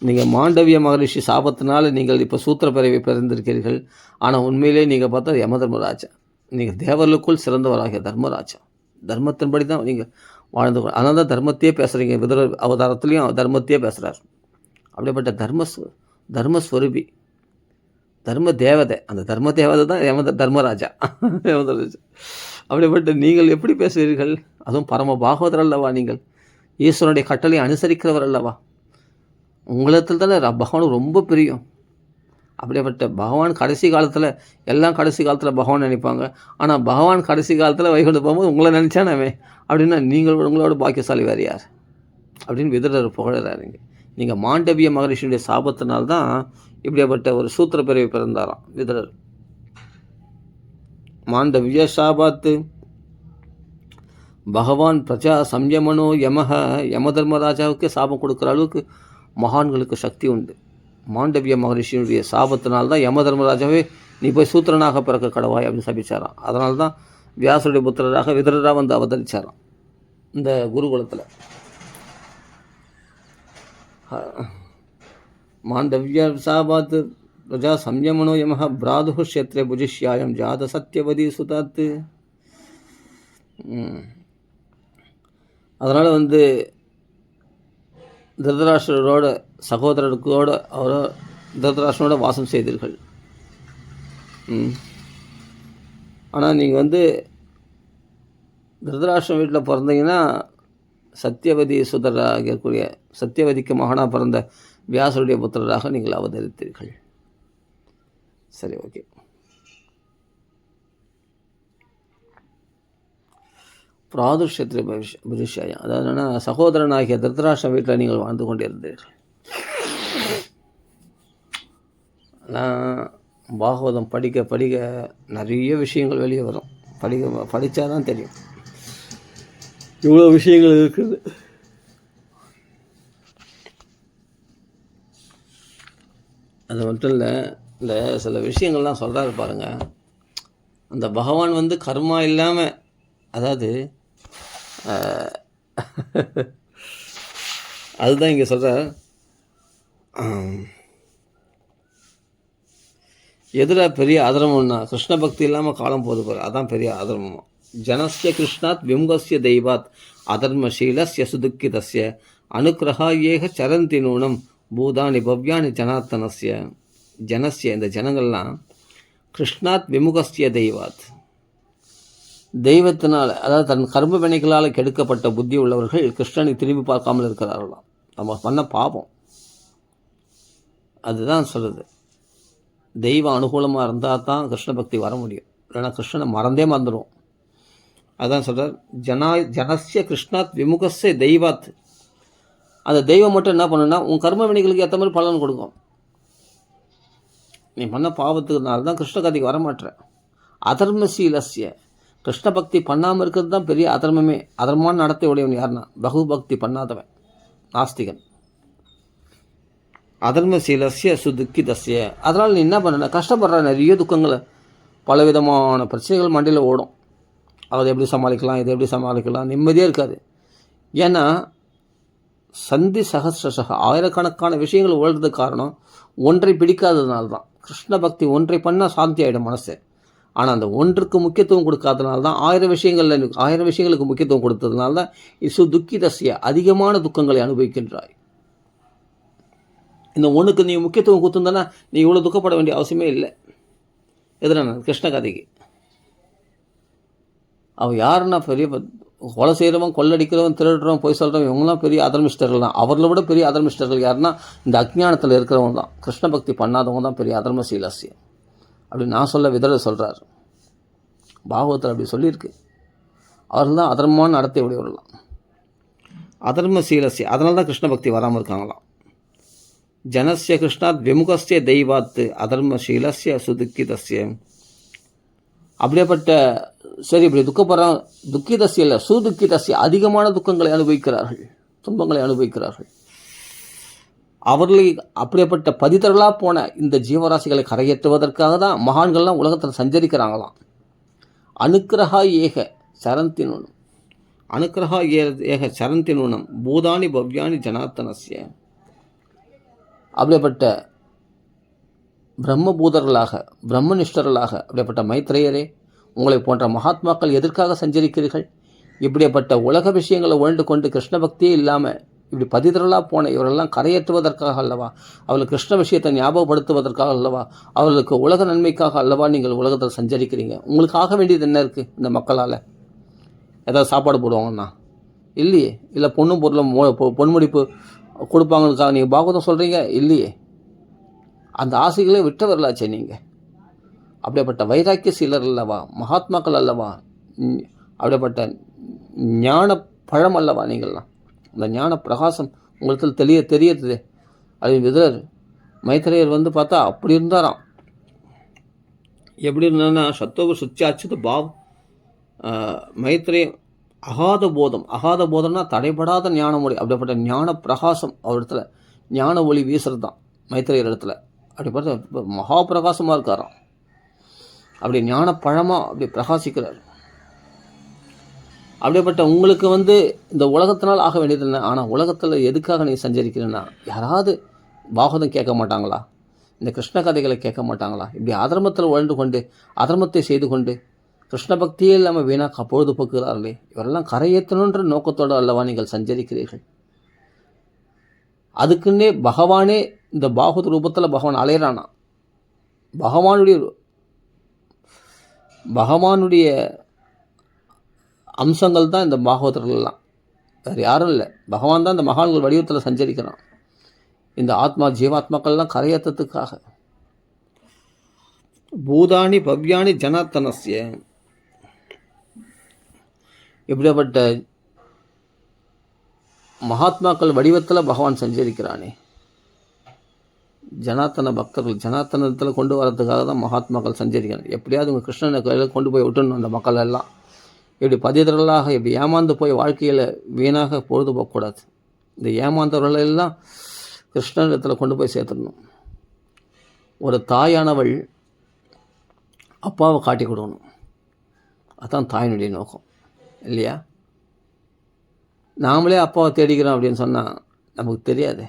நீங்கள் மாண்டவிய மகரிஷி சாபத்தினால நீங்கள் இப்போ சூத்திர பிறவி பிறந்திருக்கிறீர்கள். ஆனால் உண்மையிலே நீங்கள் பார்த்தா யம தர்மராஜா. நீங்கள் தேவர்களுக்குள் சிறந்தவராகிய தர்மராஜா. தர்மத்தின்படி தான் நீங்கள் வாழ்ந்து, அதனால தான் தர்மத்தையே பேசுகிறீங்க. விதுர அவதாரத்துலேயும் தர்மத்தையே பேசுகிறார். அப்படிப்பட்ட தர்மஸ்வரூபி, தர்ம தேவதை. அந்த தர்ம தேவதை தான் தர்மராஜா. அப்படிப்பட்ட நீங்கள் எப்படி பேசுகிறீர்கள்? அதுவும் பரம பாகவதர் அல்லவா நீங்கள், ஈஸ்வரனுடைய கட்டளை அனுசரிக்கிறவர் அல்லவா. உங்களிடத்தில் தானே பகவானுக்கு ரொம்ப பிரியம். அப்படிப்பட்ட பகவான் கடைசி காலத்தில், எல்லாம் கடைசி காலத்தில் பகவான் நினைப்பாங்க. ஆனால் பகவான் கடைசி காலத்தில் வைகுண்ட போகும்போது உங்களை நினச்சானவே அப்படின்னா உங்களோட பாக்கியசாலி வேறு யார் அப்படின்னு விதுரர் புகழறாருங்க. நீங்கள் மாண்டவிய மகரிஷியுடைய சாபத்தினால்தான் இப்படிப்பட்ட ஒரு சூத்திர பிறவி பிறந்தாராம் விதுரர். மாண்டவிய சாபாத்து பகவான் பிரஜா சம்யமனோ யம தர்மராஜாவுக்கு சாபம் கொடுக்குற அளவுக்கு மகான்களுக்கு சக்தி உண்டு. மாண்டவிய மகரிஷியினுடைய சாபத்தினால்தான் யம தர்மராஜாவே நீ போய் சூத்திரனாக பிறக்க கடவாய் அப்படின்னு சபிச்சாராம். அதனால தான் வியாசருடைய புத்திரராக விதுரராக வந்து அவதரிச்சாராம் இந்த குருகுலத்தில். மாண்டவிய சாபாத் பிரஜா சம்யமனோ யம பிராது புஜிஷ்யாயம் ஜாத சத்யவதி சுதாத். அதனால் திருதராஷ்டிரரோட சகோதரருக்கோட அவரோ திருதராஷ்டிரனோட வாசம் செய்தீர்கள். ஆனால் நீங்கள் திருதராஷ்டிரம் வீட்டில் பிறந்தீங்கன்னா சத்தியவதி சுதராக இருக்கக்கூடிய சத்தியவதிக்கு மகனாக பிறந்த வியாசருடைய புத்திரராக நீங்கள் அவதரித்தீர்கள். சரி, ஓகே. பிராதுஷ்யத்திரி புருஷாயம், அதாவது என்னென்னா சகோதரனாகிய திருதராஷ்டிரம் வீட்டில் நீங்கள் வாழ்ந்து கொண்டிருந்தீர்கள். ஆனால் பாகவதம் படிக்க படிக்க நிறைய விஷயங்கள் வெளியே வரும். படித்தா தான் தெரியும் இவ்வளோ விஷயங்கள் இருக்குது. அது மட்டும் இல்லை, இந்த சில விஷயங்கள்லாம் சொல்கிறாரு பாருங்க. அந்த பகவான் கர்மா இல்லாமல், அதாவது அதுதான் இங்கே சொல்கிறார். எதிராக பெரிய ஆதரமம்னா கிருஷ்ண பக்தி இல்லாமல் காலம் போது பாரு, அதான் பெரிய ஆதரமம். ஜனஸ்ய கிருஷ்ணாத் விமுகஸ்ய தெய்வாத் அதர்மசீலஸ்ய சுதுக்கிதஸ்ய அனுக்கிரகா ஏக சரந்தி நூனம் பூதானி பவ்யானி ஜனார்த்தனஸ்ய. ஜனஸ்ய, இந்த ஜனங்கள்லாம் கிருஷ்ணாத் விமுகஸ்ய தெய்வாத், தெய்வத்தினால், அதாவது தன் கர்ம வினைகளால் கெடுக்கப்பட்ட புத்தி உள்ளவர்கள் கிருஷ்ணனை திரும்பி பார்க்காமல் இருக்கிறார்களாம். நம்ம பண்ண பாவம் அதுதான் சொல்லுது. தெய்வ அனுகூலமாக இருந்தால் தான் கிருஷ்ண பக்தி வர முடியும், இல்லைன்னா கிருஷ்ணனை மறந்துடும். அதான் சொல்கிறார், ஜனஸ்ய கிருஷ்ணாத் விமுகஸ்ய தெய்வாத். அந்த தெய்வம் மட்டும் என்ன பண்ணுன்னா உன் கர்ம வினைகளுக்கு ஏற்ற மாதிரி பலன் கொடுக்கும். நீ பண்ண பாவத்துக்குனால தான் கிருஷ்ண கதைக்கு வரமாட்டேற. அதர்மசீலஸ்ய, கிருஷ்ண பக்தி பண்ணாமல் இருக்கிறது தான் பெரிய அதர்மமே. அதர்மான நடத்தை உடையவன் யாருன்னா பகு பக்தி பண்ணாதவன், நாஸ்திகன். அதர்மசீலஸ்ய சுதுக்கிதஸ்ய, அதனால் நீ என்ன பண்ண, கஷ்டப்படுற நிறைய துக்கங்களை, பலவிதமான பிரச்சனைகள் மண்டியில் ஓடும். அதை எப்படி சமாளிக்கலாம், இதை எப்படி சமாளிக்கலாம், நிம்மதியாக இருக்காது. ஏன்னா சந்தி சகசிரசக, ஆயிரக்கணக்கான விஷயங்கள் ஓடுறதுக்கு காரணம் ஒன்றை பிடிக்காததுனால தான். கிருஷ்ண பக்தி ஒன்றை பண்ணால் சாந்தி ஆகிடும் மனசு. ஆனால் அந்த ஒன்றுக்கு முக்கியத்துவம் கொடுக்காதனால தான் ஆயிரம் விஷயங்களுக்கு முக்கியத்துவம் கொடுத்ததுனால தான் இசு துக்கிதஸ்ய, அதிகமான துக்கங்களை அனுபவிக்கின்றாய். இந்த ஒன்றுக்கு நீ முக்கியத்துவம் கொடுத்துருந்தனா நீ இவ்வளோ துக்கப்பட வேண்டிய அவசியமே இல்லை. எதுனா கிருஷ்ண கதைக்கு அவன் யாருன்னா பெரிய கொலை செய்கிறவன், கொள்ளடிக்கிறவன், திருடுறவன், பொய் சொல்கிறவன், இவங்களாம் பெரிய அதர்மிஸ்டர்கள் தான். அவர்களை விட பெரிய அதர்மிஸ்டர்கள் யாருன்னா இந்த அஜ்ஞானத்தில் இருக்கிறவங்க தான். கிருஷ்ண பக்தி பண்ணாதவங்க தான் பெரிய அதர்மசீலஸ்யம் அப்படி நான் சொல்ல விதரை சொல்கிறார். பாகவத்தில் அப்படி சொல்லியிருக்கு. அவர்கள் தான் அதர்மமான நடத்தை உடையவர்களாம், அதர்மசீலஸ்ய. அதனால தான் கிருஷ்ண பக்தி வராமல் இருக்காங்களாம். ஜனஸ்ய கிருஷ்ணாத் விமுகஸ்ய தெய்வாத்து அதர்மசீலஸ்ய சுதுக்கிதஸ்ய. அப்படியேப்பட்ட சரி, இப்படி துக்கப்படுறான், துக்கிதஸ்ய இல்லை சுதுக்கிதஸ்ய, அதிகமான துக்கங்களை அனுபவிக்கிறார்கள், துன்பங்களை அனுபவிக்கிறார்கள். அவர்களை அப்படியேப்பட்ட பதிதர்களாக போன இந்த ஜீவராசிகளை கரையேற்றுவதற்காக தான் மகான்கள்லாம் உலகத்தில் சஞ்சரிக்கிறாங்களாம். அனுக்கிரகா ஏக சரந்தி நூனம், அனுக்கிரகா ஏக சரந்தி நூனம் பூதானி பவ்யானி ஜனார்த்தனஸ்ய. அப்படியேப்பட்ட பிரம்மபூதர்களாக, பிரம்மனிஷ்டர்களாக அப்படியேப்பட்ட மைத்ரேயரே, உங்களை போன்ற மகாத்மாக்கள் எதற்காக சஞ்சரிக்கிறீர்கள்? இப்படிப்பட்ட உலக விஷயங்களை உணர்ந்து கொண்டு கிருஷ்ண பக்தியே இல்லாமல் இப்படி பதிதர்களாக போன இவரெல்லாம் கரையேற்றுவதற்காக அல்லவா, அவர்களுக்கு கிருஷ்ண விஷயத்தை ஞாபகப்படுத்துவதற்காக அல்லவா, அவர்களுக்கு உலக நன்மைக்காக அல்லவா நீங்கள் உலகத்தில் சஞ்சரிக்கிறீங்க. உங்களுக்கு ஆக வேண்டியது என்ன இருக்குது? இந்த மக்களால் ஏதாவது சாப்பாடு போடுவாங்கன்னா இல்லையே, இல்லை பொண்ணும் பொருளும் பொன்முடிப்பு கொடுப்பாங்களுக்காக நீங்கள் பாகவதம் சொல்கிறீங்க இல்லையே. அந்த ஆசைகளே விட்டவர்களாச்சே நீங்கள். அப்படிப்பட்ட வைராக்கிய சீலர் அல்லவா, மகாத்மாக்கள் அல்லவா, அப்படிப்பட்ட ஞான பழம் அல்லவா நீங்கள்லாம். அந்த ஞான பிரகாசம் உங்களுக்கு தெரியுது. அது விதர் மைத்ரேயர் பார்த்தா அப்படி இருந்தாராம். எப்படி இருந்தாருன்னா சத்தோப சுச்சாச்சுது பாவ் மைத்ரேய அகாத போதம்னா தடைபடாத ஞானமொழி. அப்படிப்பட்ட ஞான பிரகாசம் அவரிடத்துல, ஞான ஒளி வீசுறது தான் மைத்ரேயர் இடத்துல. அப்படிப்பட்ட மகா பிரகாசமாக இருக்காராம். அப்படி ஞான பழமாக அப்படி பிரகாசிக்கிறார். அப்படிப்பட்ட உங்களுக்கு இந்த உலகத்தினால் ஆக வேண்டியது இல்லை. ஆனால் உலகத்தில் எதுக்காக நீ சஞ்சரிக்கிறேன்னா, யாராவது பாகவதம் கேட்க மாட்டாங்களா? இந்த கிருஷ்ண கதைகளை கேட்க மாட்டாங்களா? இப்படி அதர்மத்தில் உழண்டு கொண்டு, அதர்மத்தை செய்து கொண்டு கிருஷ்ண பக்தியே இல்லாமல் வீணாக பொழுதுபோக்குகிறார்களே, இவரெல்லாம் கரையேற்றணுன்ற நோக்கத்தோடு அல்லவா நீங்கள் சஞ்சரிக்கிறீர்கள்? அதுக்குன்னே பகவானே இந்த பாகவத ரூபத்தில் பகவான் அலையிறானா. பகவானுடைய அம்சங்கள் தான் இந்த பாகவதர்கள்லாம், வேறு யாரும் இல்லை. பகவான் தான் இந்த மகான்கள் வடிவத்தில் சஞ்சரிக்கிறான். இந்த ஜீவாத்மாக்கள்லாம் கரையேற்றத்துக்காக. பூதானி பவ்யானி ஜனார்த்தனஸ்ய, இப்படிப்பட்ட மகாத்மாக்கள் வடிவத்தில் பகவான் சஞ்சரிக்கிறானே. ஜனார்த்தன பக்தர்கள் ஜனார்த்தனத்தில் கொண்டு வரதுக்காக தான் மகாத்மாக்கள் சஞ்சரிக்கிறாங்க. எப்படியாவது உங்கள் கிருஷ்ணனை கையில் கொண்டு போய் விட்டுணும் அந்த மக்கள் எல்லாம். இப்படி பதிதர்களாக இப்படி ஏமாந்து போய் வாழ்க்கையில் வீணாக பொழுது போகக்கூடாது. இந்த ஏமாந்தவர்களெல்லாம் கிருஷ்ணனிடத்தில் கொண்டு போய் சேர்த்துடணும். ஒரு தாயானவள் அப்பாவை காட்டி கொடுக்கணும். அதுதான் தாயினுடைய நோக்கம் இல்லையா? நாமளே அப்பாவை தேடிக்கிறோம் அப்படின்னு சொன்னால் நமக்கு தெரியாது.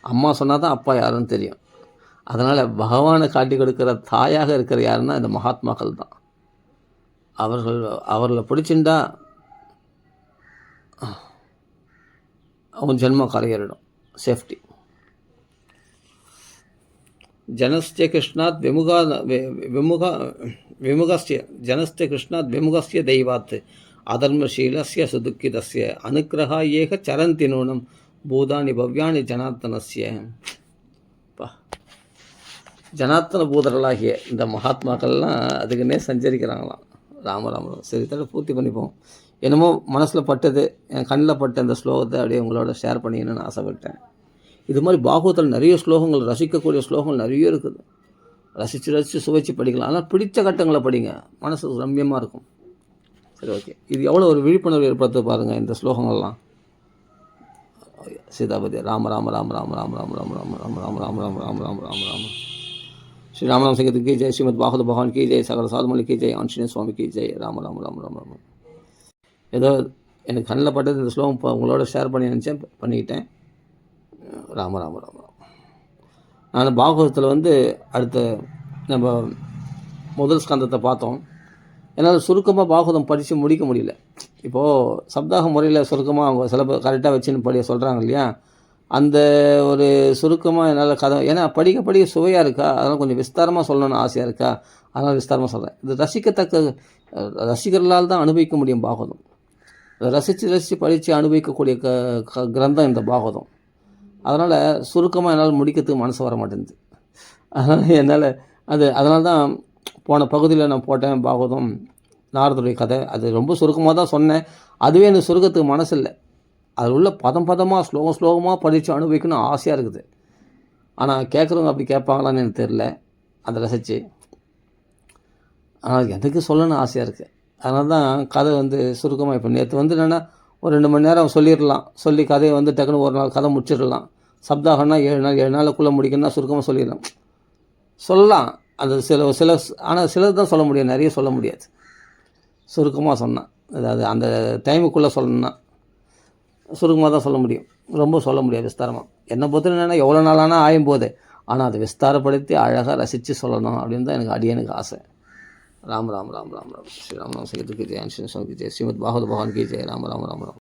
அம்மா சொன்னால் தான் அப்பா யாருன்னு தெரியும். அதனால் பகவானை காட்டி கொடுக்குற தாயாக இருக்கிற யாருன்னா இந்த மகாத்மாக்கள் தான். அவர்களை பிடிச்சிருந்தா அவன் ஜென்மம் கரையேறிடும். சேஃப்டி. ஜனஸ்ய கிருஷ்ணாத் விமுகஸ்ய ஜனஸ்ய கிருஷ்ணாத் விமுகஸ்ய தெய்வாத் அதர்மசீலஸ்ய சுதுக்கிதஸ்ய அனுக்கிரகா ஏக சரந்தி நூனம் பூதானி பவ்யானி ஜனார்த்தனஸ்ய. ஜனார்த்தன பூதர்களாகிய இந்த மகாத்மாக்கள்லாம் அதுக்குன்னே சஞ்சரிக்கிறாங்களாம். ராமராம சரி தடவை பூர்த்தி பண்ணிப்போம். என்னமோ மனசில் பட்டது, என் கண்ணில் பட்ட இந்த ஸ்லோகத்தை அப்படியே உங்களோட ஷேர் பண்ணிக்கணும்னு ஆசைப்பட்டேன். இது மாதிரி பாகவத்தில் நிறைய ஸ்லோகங்கள், ரசிக்கக்கூடிய ஸ்லோகங்கள் நிறைய இருக்குது. ரசித்து சுவைச்சு படிக்கலாம். ஆனால் பிடித்த கட்டங்களை படிங்க, மனசு ரம்யமாக இருக்கும். சரி, ஓகே. இது எவ்வளோ ஒரு விழிப்புணர்வு ஏற்படுத்த பாருங்கள் இந்த ஸ்லோகங்கள்லாம். சீதாபதி ராம ராம ராம ராம ராம ராம ராம ராம ராம ராம ராம ராம ராம ராம ராம ராம ஸ்ரீ ராமராம் சங்கத்துக்கு கி ஜெய், ஸ்ரீமத் பாகவத பகவான் கி ஜெய், சகல சாதுமொழி கி ஜெய், ஆஞ்சநேய சுவாமி கி ஜெய். ராம ராம ராம ராம ராம. ஏதோ எனக்கு கண்ணில் பட்டது இந்த ஸ்லோகம் உங்களோட ஷேர் பண்ணி நினச்சேன், பண்ணிக்கிட்டேன். ராம ராம ராம. நான் பாகவதத்தில் அடுத்த நம்ம முதல் ஸ்கந்தத்தை பார்த்தோம். என்னால் சுருக்கமாக பாகவதம் படித்து முடிக்க முடியல. இப்போது சப்தாக முறையில் சுருக்கமாக அவங்க சில பேர் கரெக்டாக வச்சுன்னு படிக்க சொல்கிறாங்க இல்லையா, அந்த ஒரு சுருக்கமாக என்னால் கதை, ஏன்னா படிக்க சுவையாக இருக்கா, அதனால் கொஞ்சம் விஸ்தாரமாக சொல்லணும்னு ஆசையாக இருக்கா, அதனால் விஸ்தாரமாக சொல்கிறேன். இது ரசிகர்களால் தான் அனுபவிக்க முடியும் பாகவதம். ரசித்து படித்து அனுபவிக்கக்கூடிய கிரந்தம் இந்த பாகவதம். அதனால் சுருக்கமாக என்னால் முடிக்கிறதுக்கு மனசு வர மாட்டேங்குது. அதனால தான் போன பகுதியில் நான் போட்டேன் பாகவதம் நாரதருடைய கதை. அது ரொம்ப சுருக்கமாக தான் சொன்னேன். அதுவே எனக்கு சுருக்கத்துக்கு மனசு இல்லை. அதில் உள்ள பதமாக ஸ்லோகமாக படித்து அனுபவிக்கணும்னு ஆசையாக இருக்குது. ஆனால் கேட்குறவங்க அப்படி கேட்பாங்களான்னு எனக்கு தெரில, அதை ரசித்து. ஆனால் எனக்கு சொல்லணும்னு ஆசையாக இருக்குது. அதனால தான் கதை சுருக்கமாக. இப்போ நேற்று என்னென்னா ஒரு 2 மணி நேரம் சொல்லிடலாம். சொல்லி கதையை டக்குன்னு ஒரு நாள் கதை முடிச்சிடலாம். சப்தாகம்னா 7 நாளுக்குள்ளே முடிக்கணும்னா சுருக்கமாக சொல்லிடலாம். சொல்லலாம் அது சில ஆனால் சிலது தான் சொல்ல முடியும், நிறைய சொல்ல முடியாது. சுருக்கமாக சொன்னான், அதாவது அந்த டைமுக்குள்ளே சொல்லணும்னா சுருக்கமாக தான் சொல்ல முடியும், ரொம்ப சொல்ல முடியாது விஸ்தாரமாக. என்னை பொறுத்த என்னென்னா எவ்வளோ நாளானால் ஆயும் போது, ஆனால் அதை விஸ்தாரப்படுத்தி அழகாக ரசித்து சொல்லணும் அப்படின்னு தான் எனக்கு ஆசை. ராம் ராம் ராம் ராம் ராம். ஸ்ரீ ராமராம் சங்கத்துக்கு ஜெய், ஆஞ்சநேய சுவாமிக்கு ஜெய், ஸ்ரீமத் பாகவத பகவான் கி ஜெய். ராம ராம ராம ராம்.